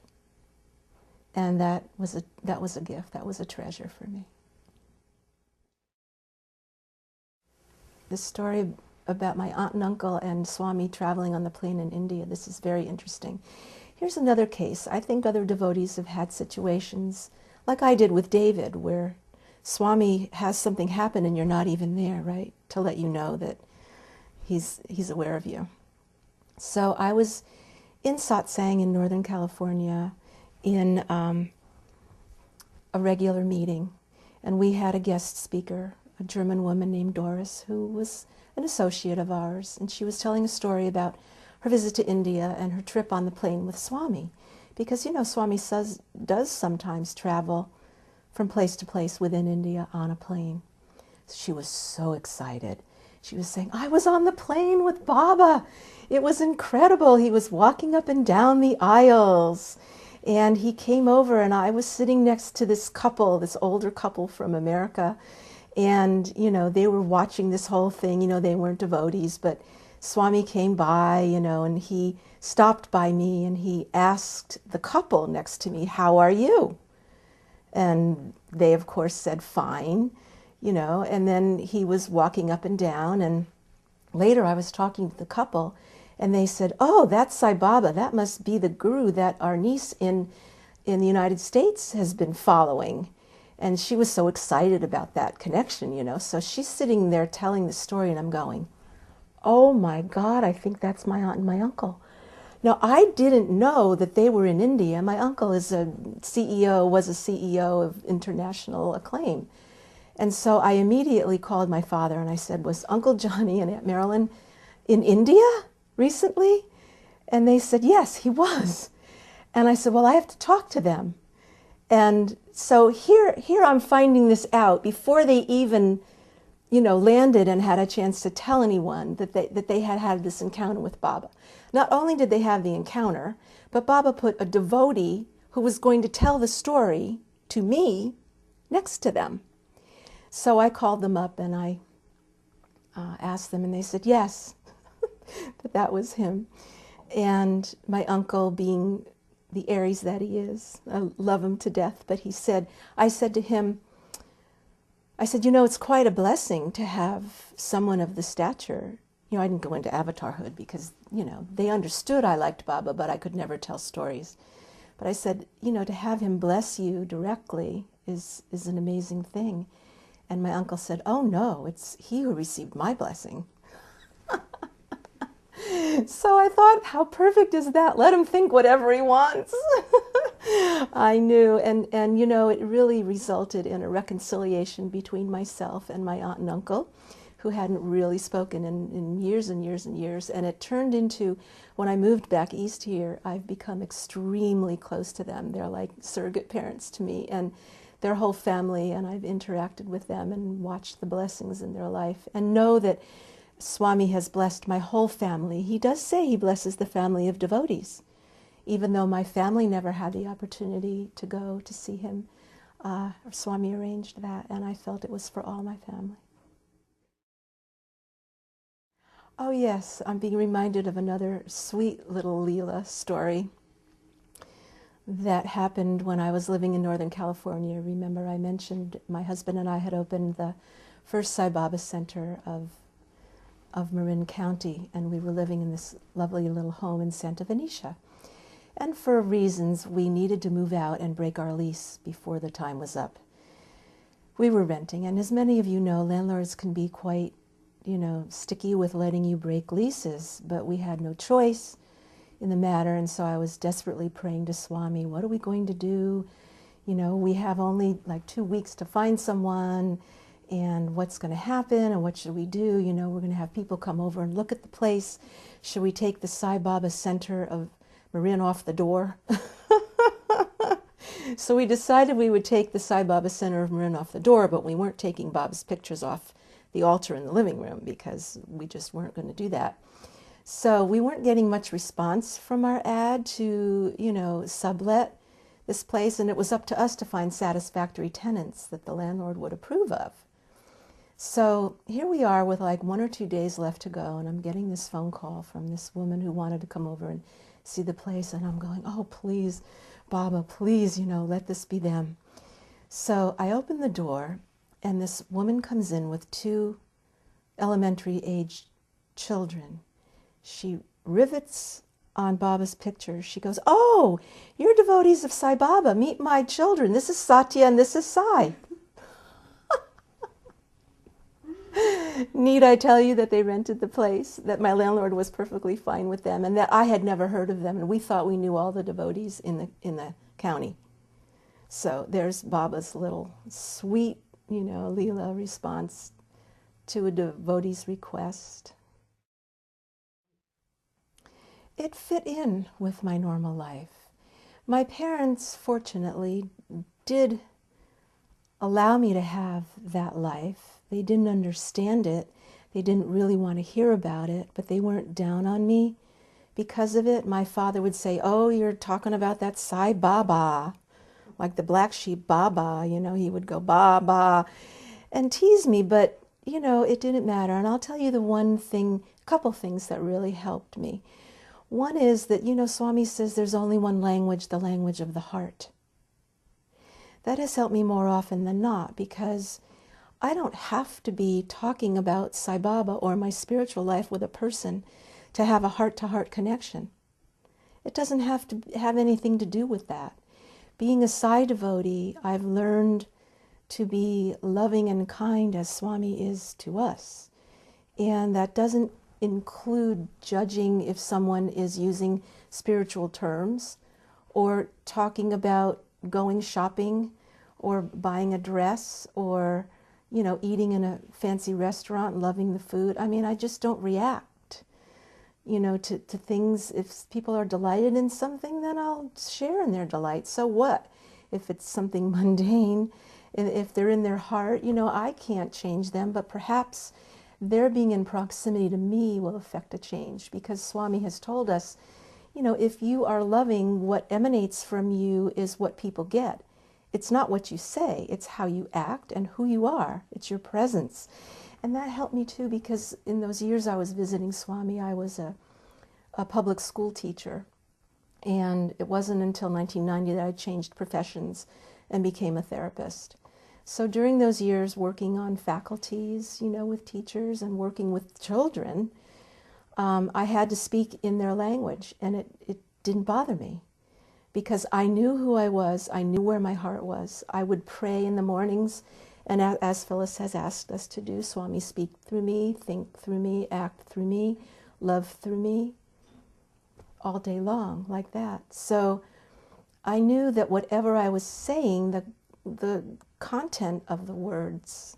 And that was a gift, that was a treasure for me. This story about my aunt and uncle and Swami traveling on the plane in India, this is very interesting. Here's another case. I think other devotees have had situations like I did with David, where Swami has something happen and you're not even there, right? To let you know that he's aware of you. So I was in satsang in Northern California in a regular meeting, and we had a guest speaker, a German woman named Doris, who was an associate of ours, and she was telling a story about her visit to India and her trip on the plane with Swami. Because, you know, Swami does sometimes travel from place to place within India on a plane. She was so excited. She was saying, I was on the plane with Baba. It was incredible. He was walking up and down the aisles. And he came over, and I was sitting next to this couple, this older couple from America. And, you know, they were watching this whole thing. You know, they weren't devotees, but Swami came by, you know, and he stopped by me and he asked the couple next to me, how are you? And they, of course, said, fine, you know, and then he was walking up and down. And later I was talking to the couple, and they said, oh, that's Sai Baba. That must be the guru that our niece in the United States has been following. And she was so excited about that connection, you know. So she's sitting there telling the story, and I'm going, oh my God, I think that's my aunt and my uncle. Now, I didn't know that they were in India. My uncle was a CEO of international acclaim. And so I immediately called my father and I said, was Uncle Johnny and Aunt Marilyn in India recently? And they said, yes, he was. And I said, well, I have to talk to them. And so here I'm finding this out before they even, you know, landed and had a chance to tell anyone that they had had this encounter with Baba. Not only did they have the encounter, but Baba put a devotee who was going to tell the story to me next to them. So I called them up and I asked them, and they said yes, that was him. And my uncle, being the Aries that he is, I love him to death, but I said to him, you know, it's quite a blessing to have someone of the stature. You know, I didn't go into avatarhood because, you know, they understood I liked Baba, but I could never tell stories. But I said, you know, to have him bless you directly is an amazing thing. And my uncle said, oh no, it's he who received my blessing. So I thought, how perfect is that? Let him think whatever he wants. I knew, and you know, it really resulted in a reconciliation between myself and my aunt and uncle, who hadn't really spoken in years and years and years. And it turned into, when I moved back east here, I've become extremely close to them. They're like surrogate parents to me, and their whole family, and I've interacted with them and watched the blessings in their life, and know that Swami has blessed my whole family. He does say he blesses the family of devotees, even though my family never had the opportunity to go to see him. Swami arranged that, and I felt it was for all my family. Oh yes, I'm being reminded of another sweet little Lila story that happened when I was living in Northern California. Remember, I mentioned my husband and I had opened the first Sai Baba Center of Marin County, and we were living in this lovely little home in Santa Venetia. And for reasons, we needed to move out and break our lease before the time was up. We were renting, and as many of you know, landlords can be quite, sticky with letting you break leases, but we had no choice in the matter, and so I was desperately praying to Swami, what are we going to do? We have only like 2 weeks to find someone, and what's going to happen, and what should we do? We're going to have people come over and look at the place. Should we take the Sai Baba Center of Marin off the door? So we decided we would take the Sai Baba Center of Marin off the door, but we weren't taking Baba's pictures off the altar in the living room because we just weren't going to do that. So we weren't getting much response from our ad to, sublet this place, and it was up to us to find satisfactory tenants that the landlord would approve of. So here we are with like 1 or 2 days left to go, and I'm getting this phone call from this woman who wanted to come over and see the place, and I'm going, oh, please, Baba, please, let this be them. So I open the door, and this woman comes in with 2 elementary-age children. She rivets on Baba's picture. She goes, oh, you're devotees of Sai Baba. Meet my children. This is Sathya and this is Sai. Need I tell you that they rented the place, that my landlord was perfectly fine with them, and that I had never heard of them, and we thought we knew all the devotees in the county. So there's Baba's little sweet, Lila response to a devotee's request. It fit in with my normal life. My parents, fortunately, did allow me to have that life. They didn't understand it. They didn't really want to hear about it, but they weren't down on me because of it. My father would say, oh, you're talking about that Sai Baba, like the black sheep Baba, he would go Baba and tease me, but, it didn't matter. And I'll tell you a couple things that really helped me. One is that, Swami says there's only one language, the language of the heart. That has helped me more often than not, because I don't have to be talking about Sai Baba or my spiritual life with a person to have a heart-to-heart connection. It doesn't have to have anything to do with that. Being a Sai devotee, I've learned to be loving and kind as Swami is to us. And that doesn't include judging if someone is using spiritual terms or talking about going shopping or buying a dress or eating in a fancy restaurant, loving the food. I just don't react, to things. If people are delighted in something, then I'll share in their delight. So what? If it's something mundane, if they're in their heart, I can't change them, but perhaps their being in proximity to me will affect a change, because Swami has told us, if you are loving, what emanates from you is what people get. It's not what you say, it's how you act and who you are. It's your presence. And that helped me too, because in those years I was visiting Swami, I was a public school teacher. And it wasn't until 1990 that I changed professions and became a therapist. So during those years working on faculties, with teachers and working with children, I had to speak in their language, and it didn't bother me. Because I knew who I was, I knew where my heart was. I would pray in the mornings, and as Phyllis has asked us to do, Swami, speak through me, think through me, act through me, love through me, all day long, like that. So I knew that whatever I was saying, the content of the words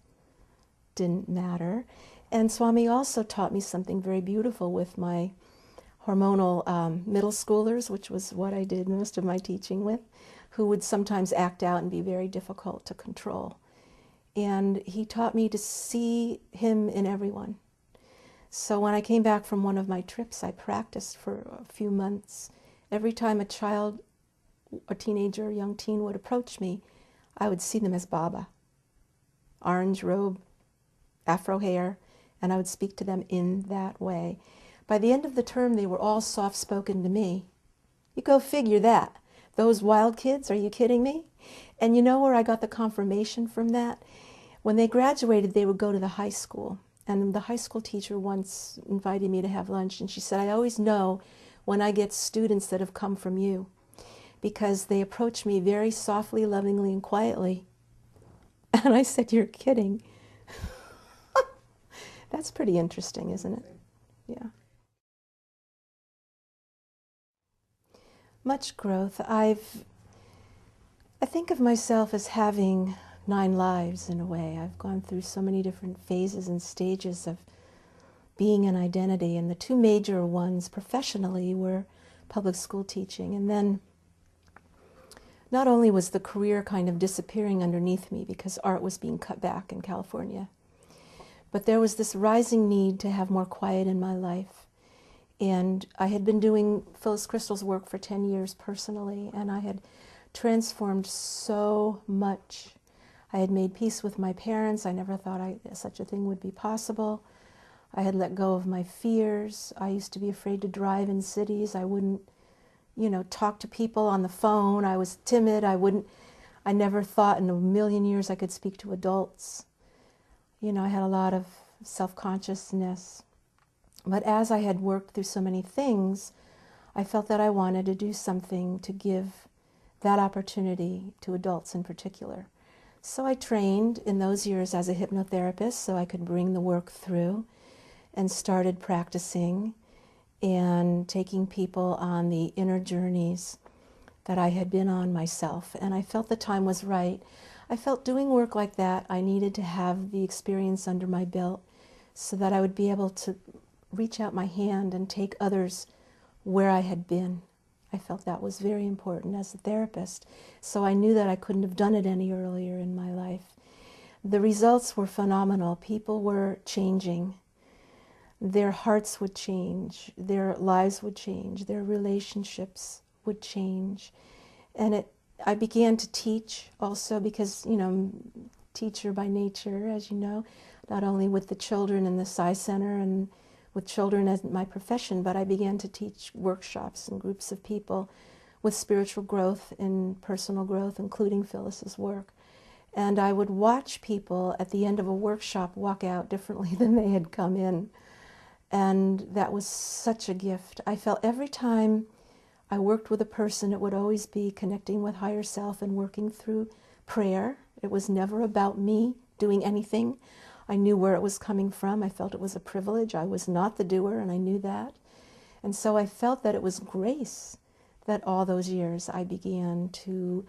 didn't matter. And Swami also taught me something very beautiful with my hormonal middle schoolers, which was what I did most of my teaching with, who would sometimes act out and be very difficult to control. And he taught me to see him in everyone. So when I came back from one of my trips, I practiced for a few months. Every time a child, a teenager, a young teen would approach me, I would see them as Baba. Orange robe, afro hair, and I would speak to them in that way. By the end of the term, they were all soft-spoken to me. You go figure that. Those wild kids, are you kidding me? And you know where I got the confirmation from that? When they graduated, they would go to the high school. And the high school teacher once invited me to have lunch, and she said, I always know when I get students that have come from you, because they approach me very softly, lovingly, and quietly. And I said, "You're kidding." That's pretty interesting, isn't it? Yeah. Much growth. I think of myself as having 9 lives in a way. I've gone through so many different phases and stages of being an identity, and the 2 major ones professionally were public school teaching, and then not only was the career kind of disappearing underneath me because art was being cut back in California, but there was this rising need to have more quiet in my life. And I had been doing Phyllis Crystal's work for 10 years personally, and I had transformed so much. I had made peace with my parents. I never thought such a thing would be possible. I had let go of my fears. I used to be afraid to drive in cities. I wouldn't, talk to people on the phone. I was timid. I never thought in a million years I could speak to adults. I had a lot of self-consciousness. But as I had worked through so many things, I felt that I wanted to do something to give that opportunity to adults in particular. So I trained in those years as a hypnotherapist so I could bring the work through, and started practicing and taking people on the inner journeys that I had been on myself. And I felt the time was right. I felt doing work like that, I needed to have the experience under my belt so that I would be able to reach out my hand and take others where I had been. I felt that was very important as a therapist. So I knew that I couldn't have done it any earlier in my life. The results were phenomenal. People were changing. Their hearts would change, their lives would change, their relationships would change. And I began to teach also because, I'm teacher by nature, as you know, not only with the children in the Sai Center and with children as my profession, but I began to teach workshops and groups of people with spiritual growth and personal growth, including Phyllis's work. And I would watch people at the end of a workshop walk out differently than they had come in. And that was such a gift. I felt every time I worked with a person, it would always be connecting with higher self and working through prayer. It was never about me doing anything. I knew where it was coming from. I felt it was a privilege. I was not the doer, and I knew that. And so I felt that it was grace that all those years I began to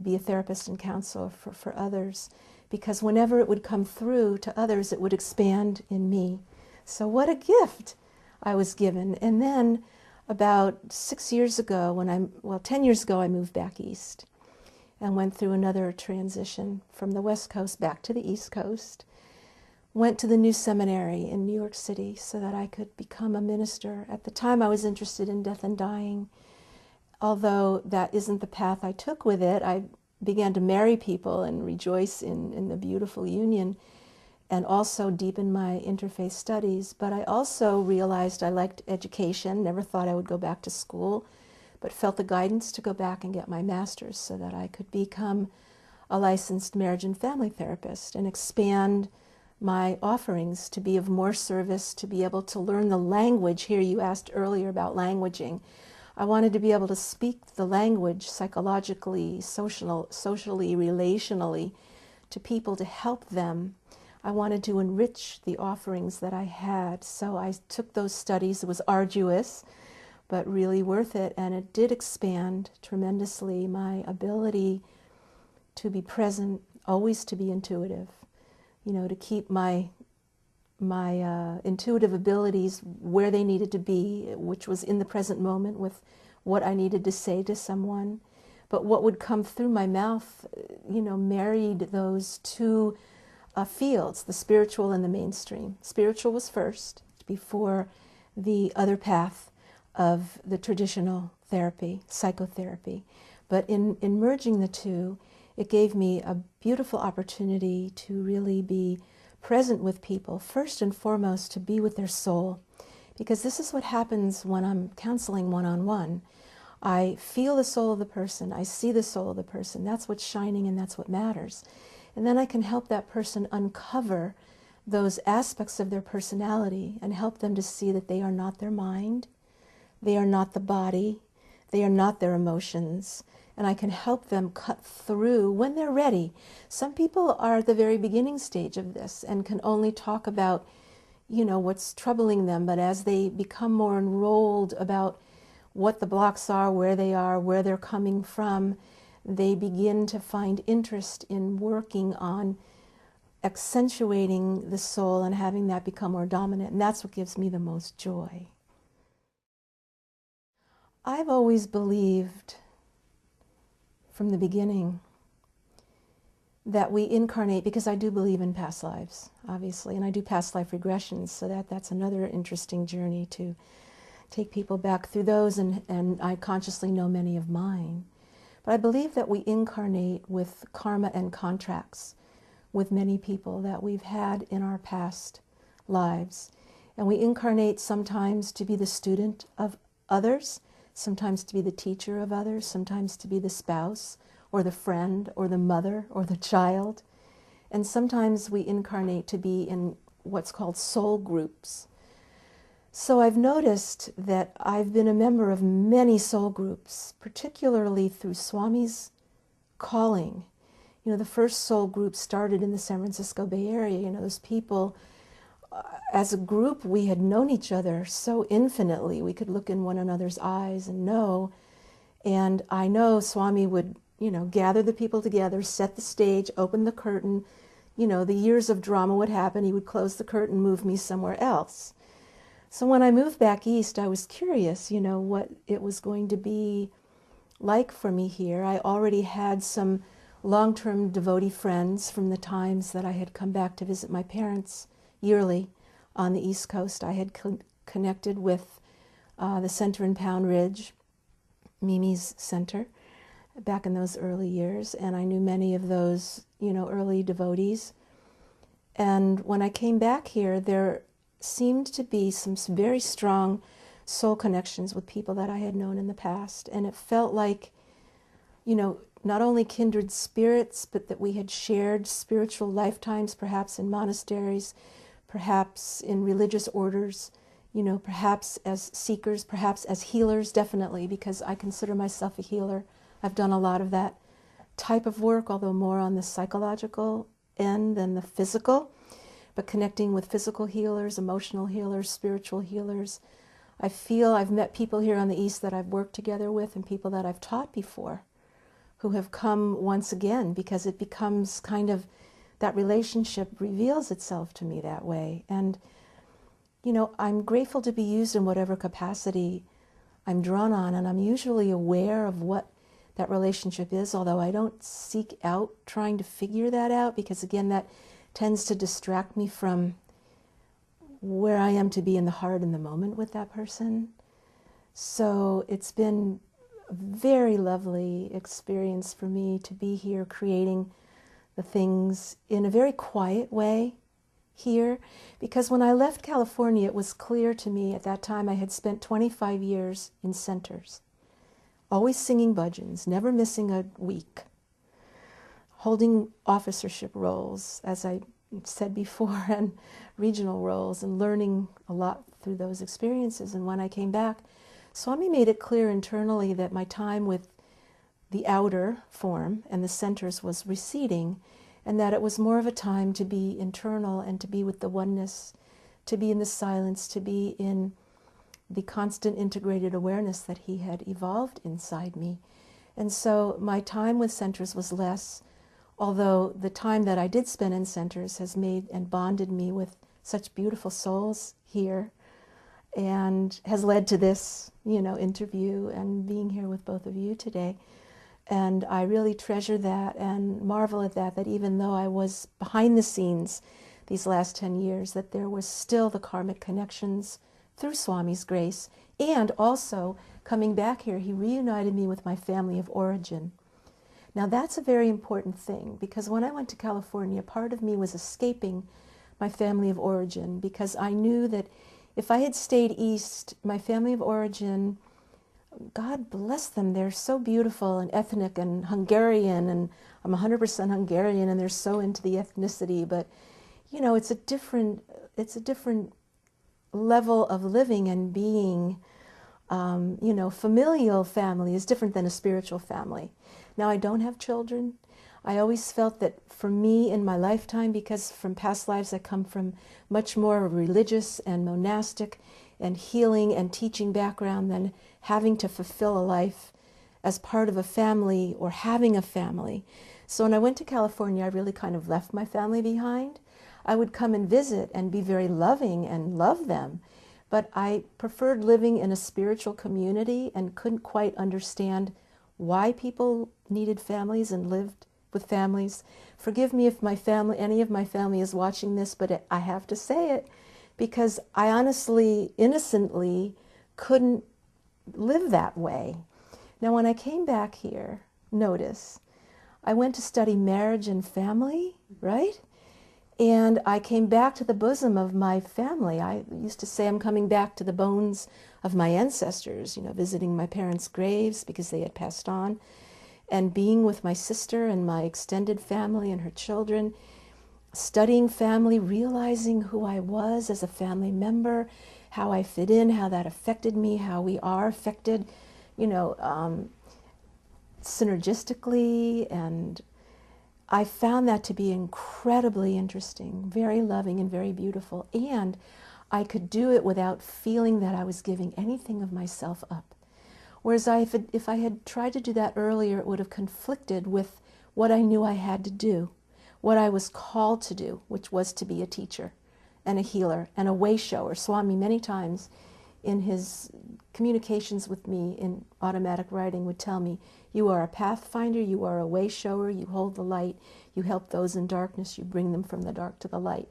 be a therapist and counselor for others. Because whenever it would come through to others, it would expand in me. So what a gift I was given. And then about 6 years ago, 10 years ago, I moved back east and went through another transition from the West Coast back to the East Coast. Went to the new seminary in New York City so that I could become a minister. At the time, I was interested in death and dying. Although that isn't the path I took with it, I began to marry people and rejoice in the beautiful union, and also deepen my interfaith studies. But I also realized I liked education, never thought I would go back to school, but felt the guidance to go back and get my master's so that I could become a licensed marriage and family therapist and expand my offerings to be of more service, to be able to learn the language. Here you asked earlier about languaging. I wanted to be able to speak the language psychologically, socially, relationally to people to help them. I wanted to enrich the offerings that I had. So I took those studies. It was arduous, but really worth it. And it did expand tremendously my ability to be present, always to be intuitive, to keep my intuitive abilities where they needed to be, which was in the present moment with what I needed to say to someone. But what would come through my mouth, married those two fields, the spiritual and the mainstream. Spiritual was first, before the other path of the traditional therapy, psychotherapy. But in merging the two, it gave me a beautiful opportunity to really be present with people, first and foremost to be with their soul. Because this is what happens when I'm counseling one-on-one. I feel the soul of the person, I see the soul of the person, that's what's shining and that's what matters. And then I can help that person uncover those aspects of their personality and help them to see that they are not their mind, They are not the body. They are not their emotions. And I can help them cut through when they're ready. Some people are at the very beginning stage of this and can only talk about, what's troubling them. But as they become more enrolled about what the blocks are, where they're coming from, they begin to find interest in working on accentuating the soul and having that become more dominant. And that's what gives me the most joy. I've always believed from the beginning that we incarnate, because I do believe in past lives, obviously, and I do past life regressions, so that's another interesting journey to take people back through those, and I consciously know many of mine. But I believe that we incarnate with karma and contracts with many people that we've had in our past lives. And we incarnate sometimes to be the student of others, sometimes to be the teacher of others, sometimes to be the spouse or the friend or the mother or the child. And sometimes we incarnate to be in what's called soul groups. So I've noticed that I've been a member of many soul groups, particularly through Swami's calling. The first soul group started in the San Francisco Bay Area. Those people, as a group, we had known each other so infinitely. We could look in one another's eyes and know. And I know Swami would, gather the people together, set the stage, open the curtain. The years of drama would happen. He would close the curtain, move me somewhere else. So when I moved back east, I was curious, what it was going to be like for me here. I already had some long-term devotee friends from the times that I had come back to visit my parents yearly on the East Coast. I had connected with the center in Pound Ridge, Mimi's center, back in those early years, and I knew many of those, early devotees. And when I came back here, there seemed to be some very strong soul connections with people that I had known in the past, and it felt like, not only kindred spirits, but that we had shared spiritual lifetimes, perhaps in monasteries, perhaps in religious orders, perhaps as seekers, perhaps as healers, definitely, because I consider myself a healer. I've done a lot of that type of work, although more on the psychological end than the physical, but connecting with physical healers, emotional healers, spiritual healers. I feel I've met people here on the East that I've worked together with and people that I've taught before who have come once again, because it becomes kind of, that relationship reveals itself to me that way. And, I'm grateful to be used in whatever capacity I'm drawn on, and I'm usually aware of what that relationship is, although I don't seek out trying to figure that out, because again, that tends to distract me from where I am to be in the heart in the moment with that person. So it's been a very lovely experience for me to be here creating the things in a very quiet way here, because when I left California, it was clear to me at that time I had spent 25 years in centers, always singing bhajans, never missing a week, holding officership roles, as I said before, and regional roles, and learning a lot through those experiences. And when I came back, Swami made it clear internally that my time with the outer form and the centers was receding, and that it was more of a time to be internal and to be with the oneness, to be in the silence, to be in the constant integrated awareness that he had evolved inside me. And so my time with centers was less, although the time that I did spend in centers has made and bonded me with such beautiful souls here, and has led to this, interview and being here with both of you today. And I really treasure that and marvel at that even though I was behind the scenes these last 10 years, that there was still the karmic connections through Swami's grace. And also, coming back here, he reunited me with my family of origin. Now that's a very important thing, because when I went to California, part of me was escaping my family of origin, because I knew that if I had stayed east, my family of origin, God bless them, they're so beautiful and ethnic and Hungarian, and I'm 100% Hungarian, and they're so into the ethnicity, but it's a different level of living and being Familial family is different than a spiritual family. Now, I don't have children. I always felt that for me in my lifetime, because from past lives I come from much more religious and monastic and healing and teaching background than having to fulfill a life as part of a family or having a family. So when I went to California, I really kind of left my family behind. I would come and visit and be very loving and love them, but I preferred living in a spiritual community and couldn't quite understand why people needed families and lived with families. Forgive me if any of my family is watching this, but I have to say it because I honestly, innocently couldn't live that way. Now, when I came back here, notice, I went to study marriage and family, right? And I came back to the bosom of my family. I used to say I'm coming back to the bones of my ancestors, visiting my parents' graves because they had passed on, and being with my sister and my extended family and her children, studying family, realizing who I was as a family member, how I fit in, how that affected me, how we are affected, synergistically, and I found that to be incredibly interesting, very loving and very beautiful, and I could do it without feeling that I was giving anything of myself up. Whereas if I had tried to do that earlier, it would have conflicted with what I knew I had to do, what I was called to do, which was to be a teacher and a healer and a way shower. Swami many times in his communications with me in automatic writing would tell me, you are a pathfinder, you are a way shower, you hold the light, you help those in darkness, you bring them from the dark to the light.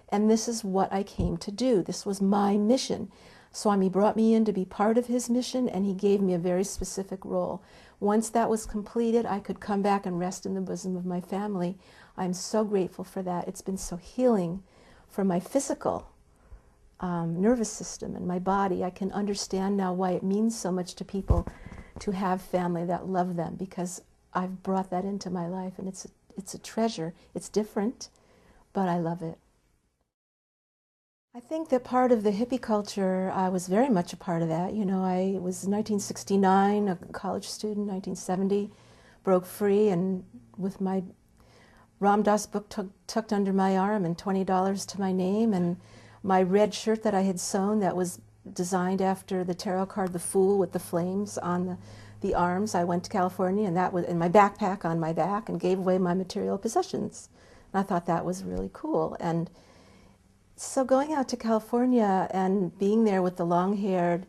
And this is what I came to do. This was my mission. Swami brought me in to be part of his mission, and he gave me a very specific role. Once that was completed, I could come back and rest in the bosom of my family. I'm so grateful for that. It's been so healing for my physical nervous system and my body. I can understand now why it means so much to people to have family that love them, because I've brought that into my life, and it's a treasure. It's different, but I love it. I think that part of the hippie culture, I was very much a part of that. I was 1969, a college student, 1970, broke free, and with my Ram Dass book tucked under my arm and $20 to my name, and my red shirt that I had sewn that was designed after the tarot card, the Fool, with the flames on the arms. I went to California, and that was in my backpack on my back, and gave away my material possessions. And I thought that was really cool. And so going out to California and being there with the long-haired,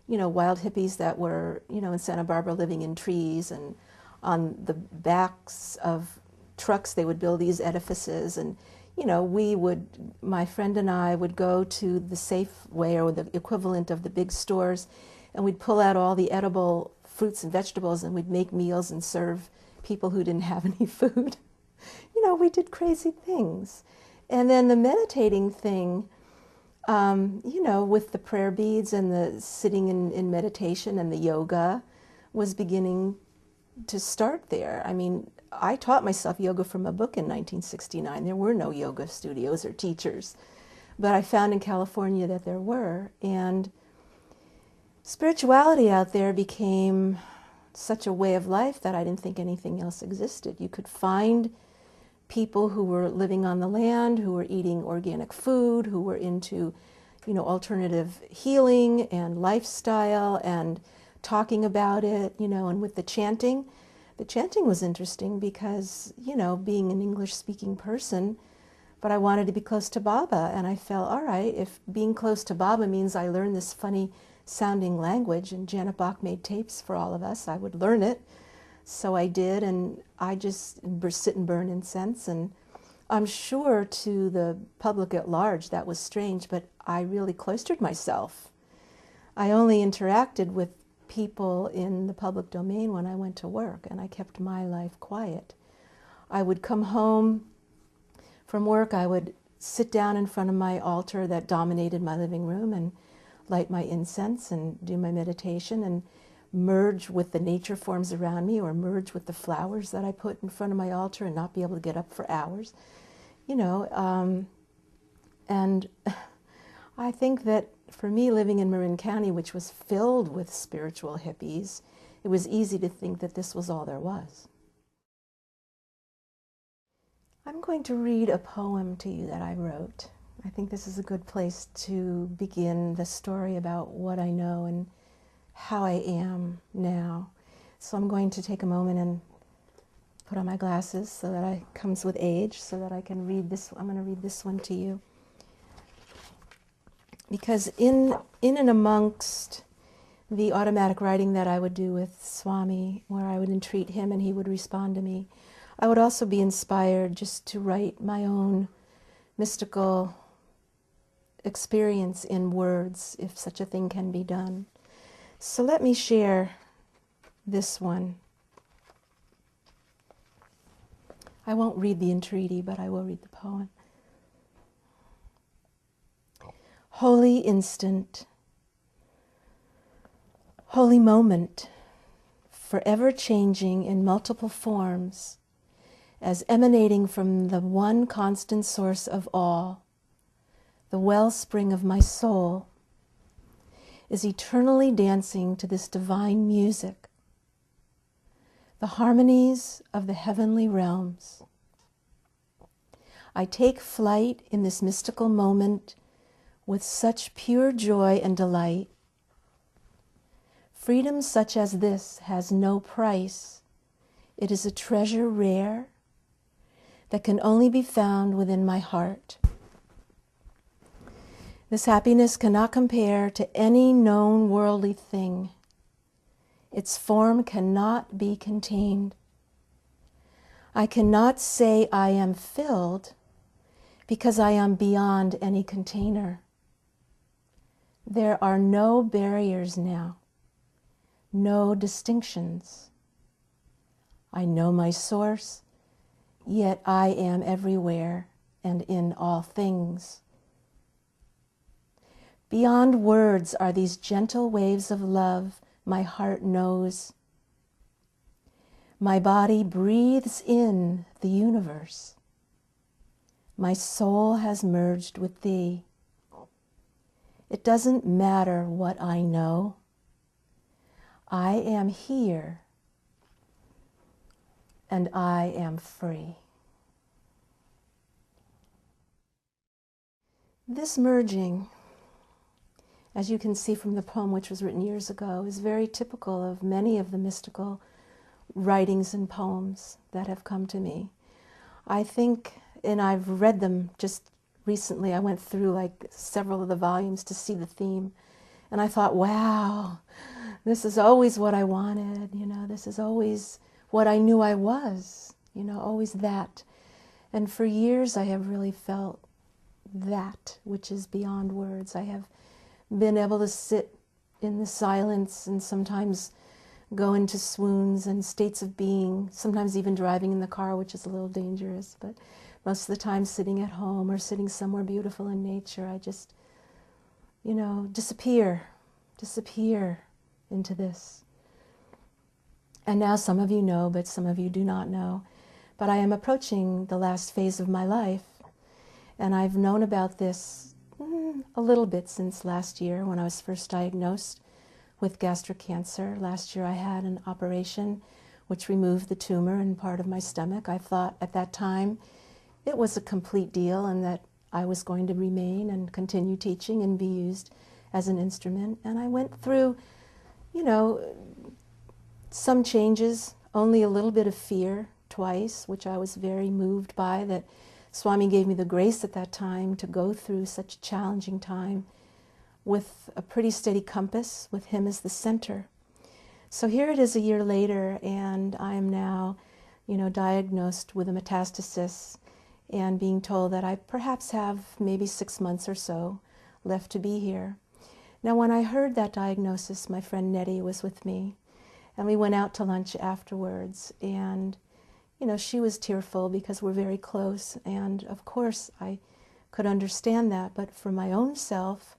wild hippies that were, in Santa Barbara living in trees, and on the backs of trucks they would build these edifices, and my friend and I would go to the Safeway, or the equivalent of the big stores, and we'd pull out all the edible fruits and vegetables, and we'd make meals and serve people who didn't have any food. We did crazy things. And then the meditating thing, with the prayer beads and the sitting in meditation and the yoga was beginning to start there. I mean, I taught myself yoga from a book in 1969. There were no yoga studios or teachers, but I found in California that there were. And spirituality out there became such a way of life that I didn't think anything else existed. You could find people who were living on the land, who were eating organic food, who were into, alternative healing and lifestyle and talking about it, and with the chanting was interesting because, being an English-speaking person, but I wanted to be close to Baba, and I felt, all right, if being close to Baba means I learn this funny sounding language, and Janet Bach made tapes for all of us, I would learn it. So I did, and I just sit and burn incense, and I'm sure to the public at large that was strange, but I really cloistered myself. I only interacted with people in the public domain when I went to work, and I kept my life quiet. I would come home from work, I would sit down in front of my altar that dominated my living room and light my incense and do my meditation and merge with the nature forms around me, or merge with the flowers that I put in front of my altar, and not be able to get up for hours. And I think that, for me, living in Marin County, which was filled with spiritual hippies, it was easy to think that this was all there was. I'm going to read a poem to you that I wrote. I think this is a good place to begin the story about what I know and how I am now. So I'm going to take a moment and put on my glasses so that it comes with age, so that I can read this. I'm going to read this one to you. Because in and amongst the automatic writing that I would do with Swami, where I would entreat him and he would respond to me, I would also be inspired just to write my own mystical experience in words, if such a thing can be done. So let me share this one. I won't read the entreaty, but I will read the poem. Holy instant, holy moment, forever changing in multiple forms, as emanating from the one constant source of all, the wellspring of my soul, is eternally dancing to this divine music, the harmonies of the heavenly realms. I take flight in this mystical moment with such pure joy and delight. Freedom such as this has no price. It is a treasure rare that can only be found within my heart. This happiness cannot compare to any known worldly thing. Its form cannot be contained. I cannot say I am filled because I am beyond any container. There are no barriers now, no distinctions. I know my source, yet I am everywhere and in all things. Beyond words are these gentle waves of love my heart knows. My body breathes in the universe. My soul has merged with thee. It doesn't matter what I know. I am here and I am free. This merging, as you can see from the poem, which was written years ago, is very typical of many of the mystical writings and poems that have come to me. I think, and I've read them just recently, I went through like several of the volumes to see the theme, and I thought, wow, this is always what I wanted, this is always what I knew I was, always that. And for years I have really felt that which is beyond words. I have been able to sit in the silence and sometimes go into swoons and states of being, sometimes even driving in the car, which is a little dangerous, but most of the time sitting at home or sitting somewhere beautiful in nature. I just, disappear into this. And now some of you know, but some of you do not know, but I am approaching the last phase of my life, and I've known about this a little bit since last year when I was first diagnosed with gastric cancer. Last year I had an operation which removed the tumor in part of my stomach. I thought at that time it was a complete deal and that I was going to remain and continue teaching and be used as an instrument. And I went through, some changes, only a little bit of fear twice, which I was very moved by, that Swami gave me the grace at that time to go through such a challenging time with a pretty steady compass, with him as the center. So here it is a year later, and I am now, diagnosed with a metastasis and being told that I perhaps have maybe 6 months or so left to be here. Now, when I heard that diagnosis, my friend Nettie was with me, and we went out to lunch afterwards, and she was tearful because we're very close, and of course I could understand that, but for my own self,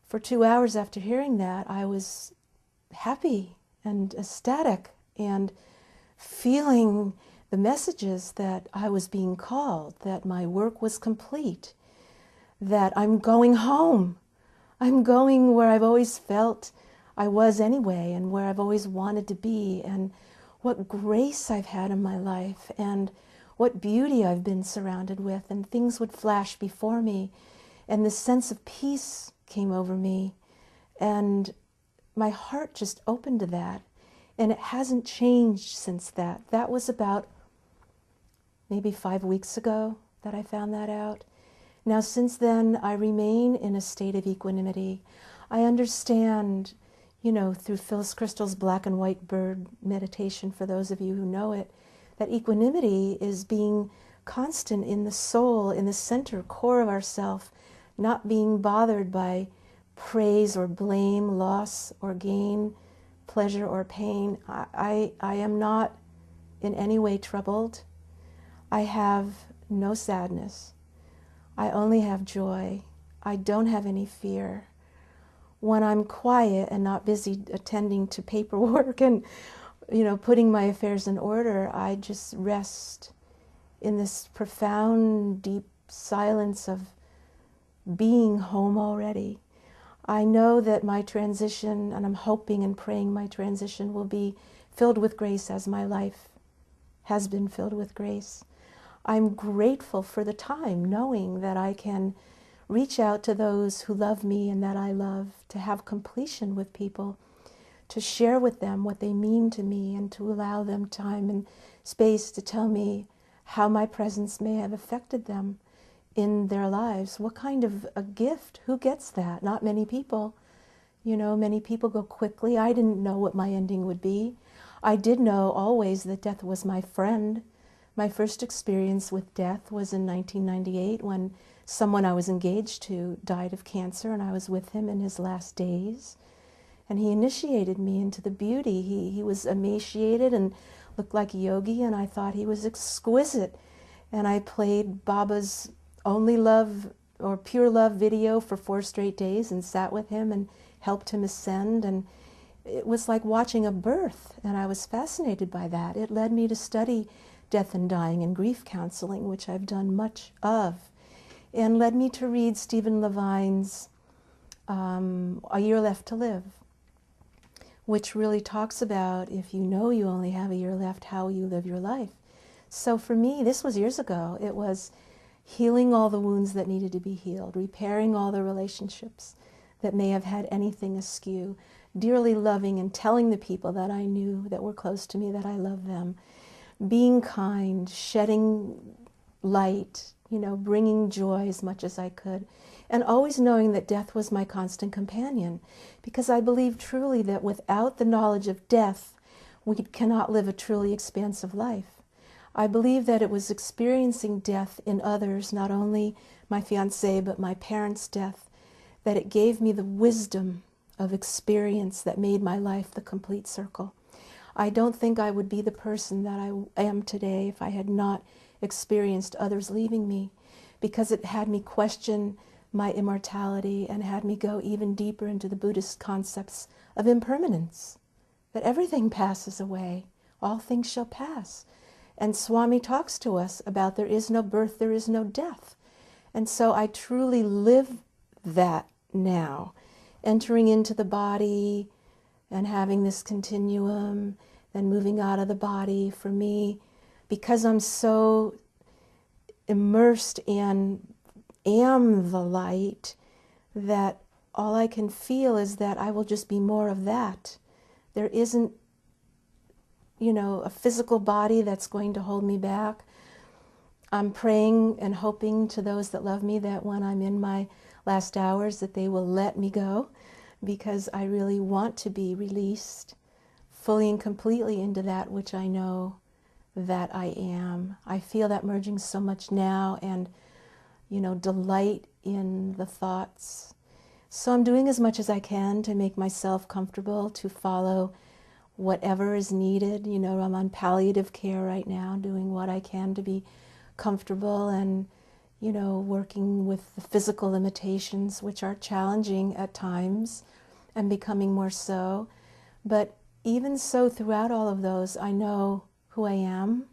for 2 hours after hearing that, I was happy and ecstatic and feeling the messages that I was being called, that my work was complete, that I'm going home. I'm going where I've always felt I was anyway, and where I've always wanted to be, and what grace I've had in my life, and what beauty I've been surrounded with, and things would flash before me, and this sense of peace came over me, and my heart just opened to that, and it hasn't changed since that. That was about maybe 5 weeks ago that I found that out. Now, since then, I remain in a state of equanimity. I understand, through Phyllis Crystal's black and white bird meditation, for those of you who know it, that equanimity is being constant in the soul, in the center core of ourself, not being bothered by praise or blame, loss or gain, pleasure or pain. I am not in any way troubled. I have no sadness. I only have joy. I don't have any fear. When I'm quiet and not busy attending to paperwork and, putting my affairs in order, I just rest in this profound, deep silence of being home already. I know that my transition, and I'm hoping and praying my transition will be filled with grace as my life has been filled with grace. I'm grateful for the time, knowing that I can reach out to those who love me and that I love, to have completion with people, to share with them what they mean to me, and to allow them time and space to tell me how my presence may have affected them in their lives. What kind of a gift? Who gets that? Not many people. Many people go quickly. I didn't know what my ending would be. I did know always that death was my friend. My first experience with death was in 1998 when someone I was engaged to died of cancer, and I was with him in his last days. And he initiated me into the beauty. He was emaciated and looked like a yogi, and I thought he was exquisite. And I played Baba's Only Love or Pure Love video for 4 straight days and sat with him and helped him ascend. And it was like watching a birth, and I was fascinated by that. It led me to study death and dying and grief counseling, which I've done much of, and led me to read Stephen Levine's A Year Left to Live, which really talks about, if you know you only have a year left, how you live your life. So for me, this was years ago. It was healing all the wounds that needed to be healed, repairing all the relationships that may have had anything askew, dearly loving and telling the people that I knew that were close to me that I love them, being kind, shedding light, bringing joy as much as I could, and always knowing that death was my constant companion, because I believe truly that without the knowledge of death, we cannot live a truly expansive life. I believe that it was experiencing death in others, not only my fiancé, but my parents' death, that it gave me the wisdom of experience that made my life the complete circle. I don't think I would be the person that I am today if I had not experienced others leaving me, because it had me question my immortality and had me go even deeper into the Buddhist concepts of impermanence, that everything passes away, all things shall pass. And Swami talks to us about there is no birth, there is no death. And so I truly live that now, entering into the body and having this continuum, then moving out of the body. For me, because I'm so immersed and am the light, that all I can feel is that I will just be more of that. There isn't, a physical body that's going to hold me back. I'm praying and hoping to those that love me that when I'm in my last hours that they will let me go, because I really want to be released fully and completely into that which I know that I am. I feel that merging so much now, and delight in the thoughts. So I'm doing as much as I can to make myself comfortable, to follow whatever is needed. I'm on palliative care right now, doing what I can to be comfortable, and working with the physical limitations, which are challenging at times and becoming more so. But even so, throughout all of those, I know who I am.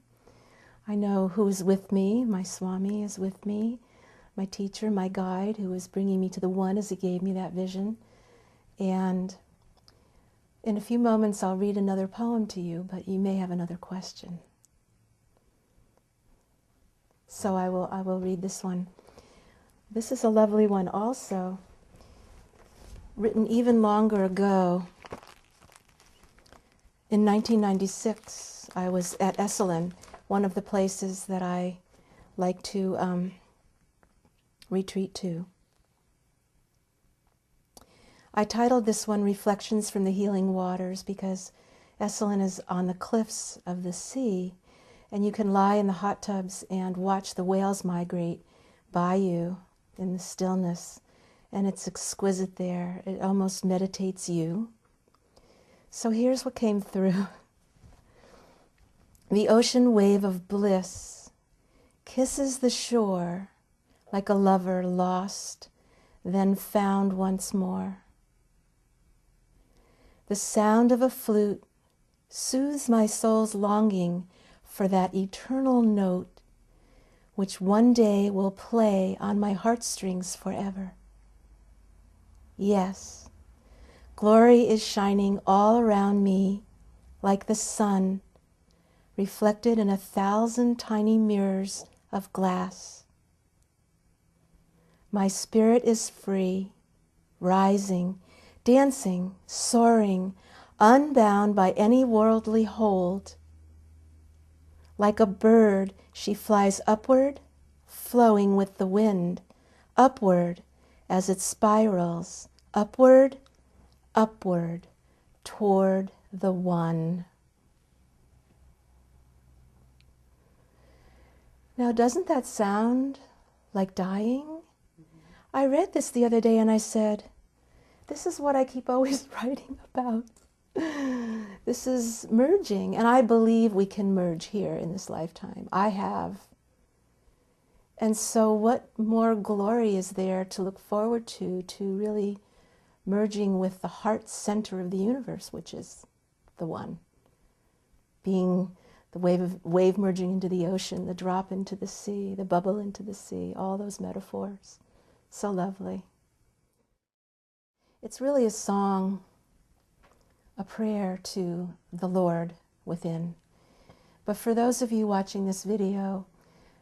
I know who is with me. My Swami is with me. my teacher, my guide, who was bringing me to the one as he gave me that vision. And in a few moments, I'll read another poem to you, but you may have another question. So I will read this one. This is a lovely one also, written even longer ago. In 1996, I was at Esalen, one of the places that I like to retreat to. I titled this one Reflections from the Healing Waters because Esalen is on the cliffs of the sea, and you can lie in the hot tubs and watch the whales migrate by you in the stillness, and it's exquisite there. It almost meditates you. So here's what came through. The ocean wave of bliss kisses the shore like a lover lost, then found once more. The sound of a flute soothes my soul's longing for that eternal note which one day will play on my heartstrings forever. Yes, glory is shining all around me like the sun, reflected in 1,000 tiny mirrors of glass. My spirit is free, rising, dancing, soaring, unbound by any worldly hold. Like a bird, she flies upward, flowing with the wind, upward as it spirals, upward, upward, toward the one. Now, doesn't that sound like dying? I read this the other day and I said, this is what I keep always writing about. This is merging, and I believe we can merge here in this lifetime. I have. And so what more glory is there to look forward to really merging with the heart center of the universe, which is the one. Being the wave merging into the ocean, the drop into the sea, the bubble into the sea, all those metaphors. So lovely. It's really a song, a prayer to the Lord within. But for those of you watching this video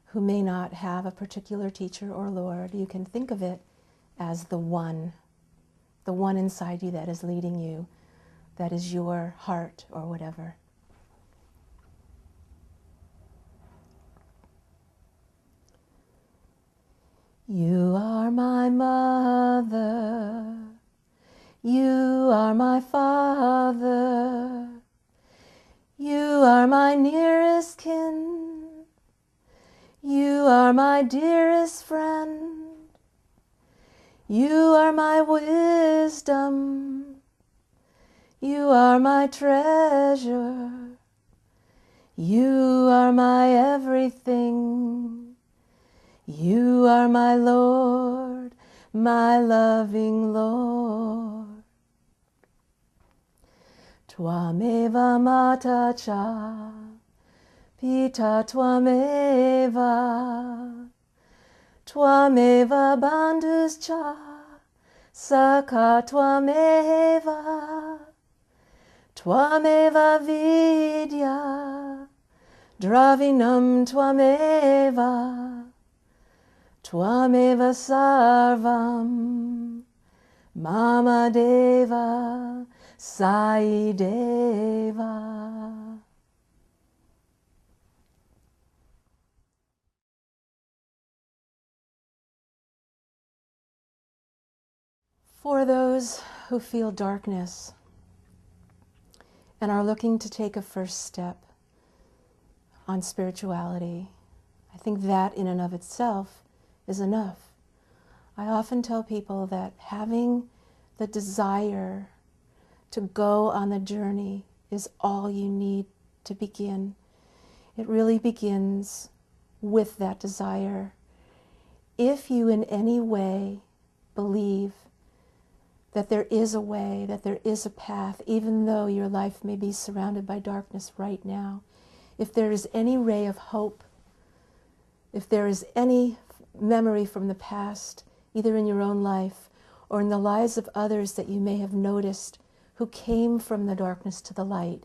who may not have a particular teacher or Lord, you can think of it as the one inside you that is leading you, that is your heart or whatever. You are my mother, you are my father, you are my nearest kin, you are my dearest friend, you are my wisdom, you are my treasure, you are my everything. You are my Lord, my loving Lord. Twameva mata cha, pita twameva, twameva bandhus cha, saka twameva, twameva vidya, dravinam twameva. Twameva sarvam, mama deva, sai deva. For those who feel darkness and are looking to take a first step on spirituality, I think that in and of itself is enough. I often tell people that having the desire to go on the journey is all you need to begin. It really begins with that desire. If you in any way believe that there is a way, that there is a path, even though your life may be surrounded by darkness right now, if there is any ray of hope, if there is any memory from the past, either in your own life or in the lives of others that you may have noticed who came from the darkness to the light,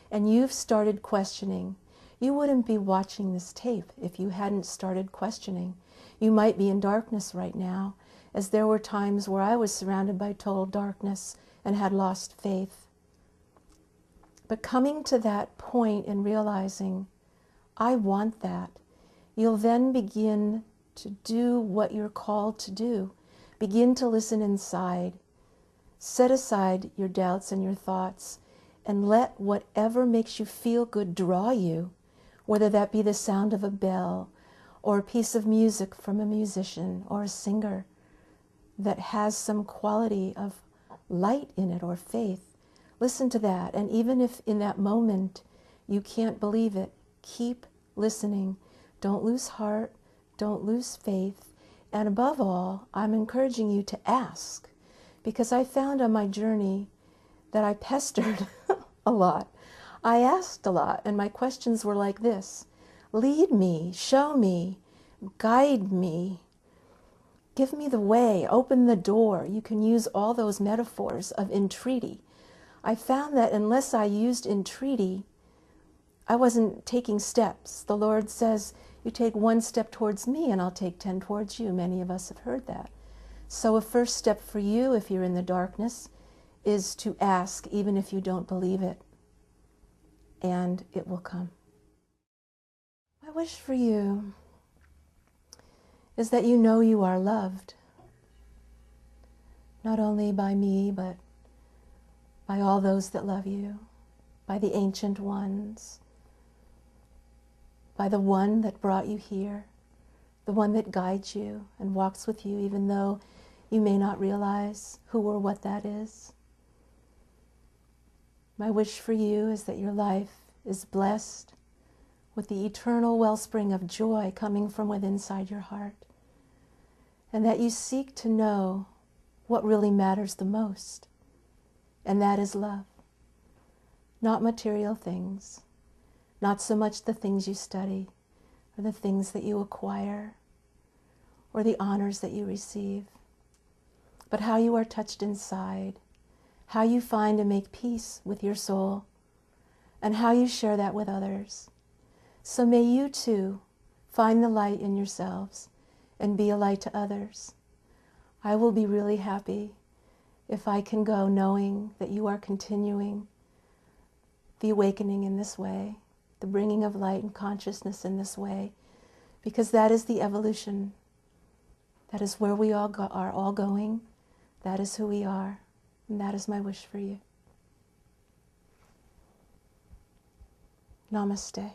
and you've started questioning. You wouldn't be watching this tape if you hadn't started questioning. You might be in darkness right now, as there were times where I was surrounded by total darkness and had lost faith. But coming to that point and realizing, I want that, you'll then begin to do what you're called to do. Begin to listen inside. Set aside your doubts and your thoughts and let whatever makes you feel good draw you, whether that be the sound of a bell or a piece of music from a musician or a singer that has some quality of light in it or faith. Listen to that, and even if in that moment you can't believe it, keep listening. Don't lose heart, don't lose faith, and above all, I'm encouraging you to ask, because I found on my journey that I pestered a lot. I asked a lot, and my questions were like this: lead me, show me, guide me, give me the way, open the door. You can use all those metaphors of entreaty. I found that unless I used entreaty, I wasn't taking steps. The Lord says, you take one step towards me and I'll take 10 towards you. Many of us have heard that. So a first step for you, if you're in the darkness, is to ask, even if you don't believe it, and it will come. My wish for you is that you know you are loved, not only by me, but by all those that love you, by the ancient ones, by the one that brought you here, the one that guides you and walks with you, even though you may not realize who or what that is. My wish for you is that your life is blessed with the eternal wellspring of joy coming from within inside your heart, and that you seek to know what really matters the most, and that is love. Not material things, not so much the things you study, or the things that you acquire, or the honors that you receive, but how you are touched inside, how you find and make peace with your soul, and how you share that with others. So may you too find the light in yourselves and be a light to others. I will be really happy if I can go knowing that you are continuing the awakening in this way, the bringing of light and consciousness in this way, because that is the evolution. That is where we all are all going. That is who we are, and that is my wish for you. Namaste.